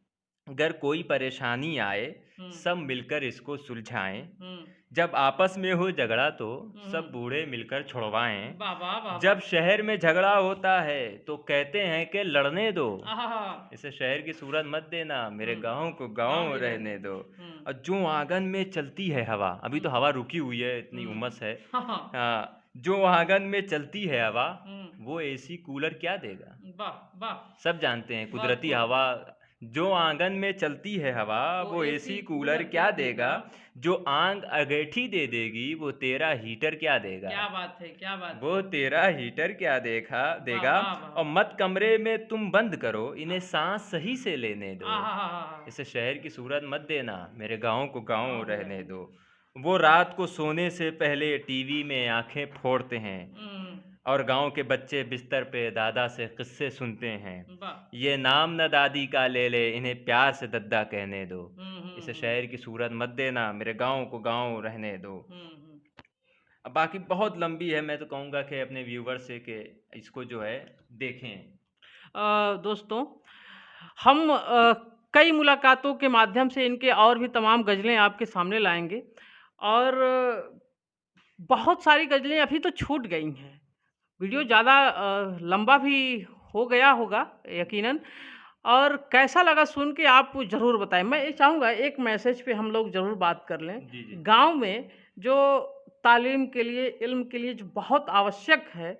अगर कोई परेशानी आए, हुँ, सब मिलकर इसको सुलझाएँ। हुँ, जब आपस में हो झगड़ा तो हुँ, सब हुँ। बूढ़े मिलकर छुड़वाएँ। वाह, वाह, वाह, जब वाह! शहर में झगड़ा होता है तो कहते हैं कि लड़ने दो। आहाहा! इसे शहर की सूरत मत देना, मेरे हुँ, गाँव को गाँव गाँव ही रहने रहने दो। दो। हुँ, और जो आँगन में चलती है हवा, अभी हुँ, तो हवा रुकी हुई है, इतनी हुँ। उमस है। हाँ, हाँ। हाँ, जो आँगन में चलती है हवा, हुँ, वो एसी कूलर क्या देगा? वाह, वाह! सब जानते हैं बहुत कुदरती खूब। हवा, जो आंगन में चलती है हवा, वो वो एसी एसी कूलर कूलर क्या क्या देगा? देगा? जो आंग अगेठी दे देगी, वो तेरा हीटर क्या देगा? क्या बात है, क्या बात वो है! तेरा हीटर क्या वाह, देगा? वाह, वाह, और वाह! मत कमरे में तुम बंद करो, इन्हें सांस सही से लेने दो। आहाहाहा! इसे शहर की सूरत मत देना, मेरे गाँव को गाँव गाँव ही रहने रहने दो। दो। वो रात को सोने से पहले टीवी में आंखें फोड़ते हैं हुँ, और गाँव के बच्चे बिस्तर पे दादा से किस्से सुनते हैं। वाह! ये नाम ना दादी का ले ले, इन्हें प्यार से दद्दा कहने दो। हुँ, हुँ, इसे हुँ। शहर की सूरत मत देना, मेरे गाँव को गाँव रहने दो। हुँ। अब बाकी बहुत लंबी है, मैं तो कहूँगा कि अपने व्यूअर से कि इसको जो है देखें। दोस्तों, हम कई मुलाकातों के माध्यम से इनके और भी तमाम गज़लें आपके सामने लाएँगे और बहुत सारी गज़लें अभी तो छूट गई हैं। वीडियो ज़्यादा लंबा भी हो गया होगा यकीनन और कैसा लगा सुन के आप ज़रूर बताएँ। मैं ये चाहूँगा एक मैसेज पे हम लोग ज़रूर बात कर लें। जी, जी। गाँव में जो तालीम के लिए, इल्म के लिए जो बहुत आवश्यक है,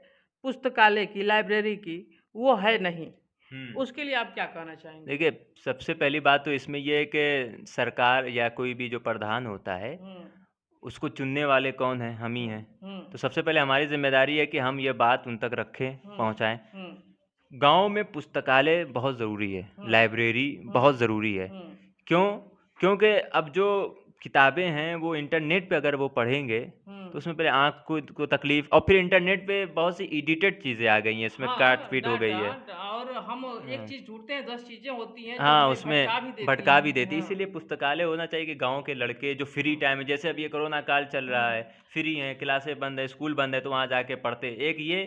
पुस्तकालय की, लाइब्रेरी की, वो है नहीं। हुँ। उसके लिए आप क्या कहना चाहेंगे? देखिए, सबसे पहली बात तो इसमें ये है कि सरकार या कोई भी जो प्रधान होता है, हुँ, उसको चुनने वाले कौन हैं? हम ही हुँ, हैं। हुँ, तो सबसे पहले हमारी ज़िम्मेदारी है कि हम ये बात उन तक रखें, हुँ, पहुँचाएँ। हुँ, गाँव में पुस्तकालय बहुत ज़रूरी है, हुँ, लाइब्रेरी हुँ, बहुत ज़रूरी है। हुँ, क्यों? क्योंकि अब जो किताबें हैं वो इंटरनेट पे अगर वो पढ़ेंगे, हुँ। तो उसमें पहले आँख को तकलीफ़ और फिर इंटरनेट पे बहुत सी एडिटेड चीज़ें आ गई हैं, इसमें हाँ, काट-पीट हो गई है। और हम एक हाँ। चीज़ ढूँढते हैं, 10 चीज़ें होती हैं जो हाँ, हमें भटका उसमें भी देती भटका भी हैं। देती है, हाँ। इसीलिए पुस्तकालय होना चाहिए कि गाँव के लड़के जो फ्री हुँ, टाइम है, जैसे अब ये कोरोना काल चल रहा हुँ, है, फ्री हैं, क्लासें बंद है, स्कूल बंद है, तो वहाँ जाके पढ़ते। एक ये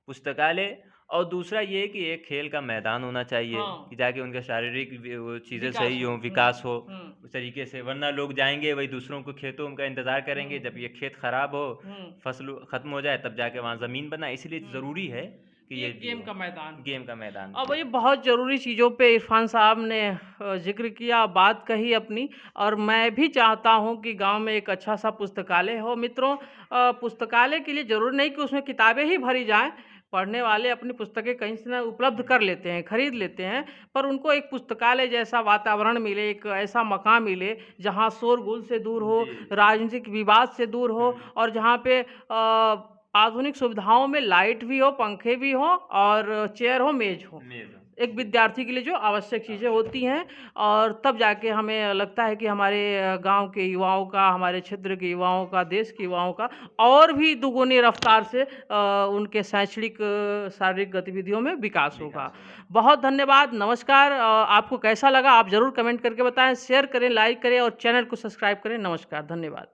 पुस्तकालय और दूसरा ये कि एक खेल का मैदान होना चाहिए हाँ, कि जाके उनका शारीरिक वो चीज़ें विकास सही हो। हों, हुँ, विकास हो हुँ, उस तरीके से। वरना लोग जाएँगे, वही दूसरों को खेतों का इंतज़ार करेंगे, जब ये हुँ, खेत खराब हो, हुँ, फसल खत्म हो जाए, तब जाके वहाँ ज़मीन बनाए। इसलिए हुँ। ज़रूरी है कि कि ये एक भी गेम हो, का मैदान हो। गेम का मैदान। अब ये बहुत ज़रूरी चीज़ों पे इरफ़ान साहब ने ज़िक्र किया, बात कही अपनी और मैं भी चाहता हूँ कि गाँव में एक अच्छा-सा पुस्तकालय हो। मित्रों पुस्तकालय के लिए ज़रूरी नहीं कि उसमें किताबें ही भरी जाएँ, पढ़ने वाले अपनी पुस्तकें कहीं से ना उपलब्ध कर लेते हैं, खरीद लेते हैं, पर उनको एक पुस्तकालय जैसा वातावरण मिले, एक ऐसा मकान मिले, जहाँ शोरगुल से दूर हो, जी। राजनीतिक विवाद से दूर हो हुँ। और जहाँ पे आधुनिक सुविधाओं में लाइट भी हो, पंखे भी हों और चेयर हो, मेज़ हो। मेज़ एक जी, विद्यार्थी के लिए जो आवश्यक चीज़ें आवश्यक होती चीज़ है। हैं और तब जाके हमें लगता है कि हमारे गाँव के युवाओं का, हमारे क्षेत्र के युवाओं का, देश के युवाओं का और भी दुगुनी रफ़्तार से उनके शैक्षणिक शारीरिक गतिविधियों में विकास होगा। विकास होगा। बहुत धन्यवाद, नमस्कार आपको कैसा लगा आप ज़रूर कमेंट करके बताएँ, शेयर करें, लाइक करें और चैनल को सब्सक्राइब करें। नमस्कार, धन्यवाद।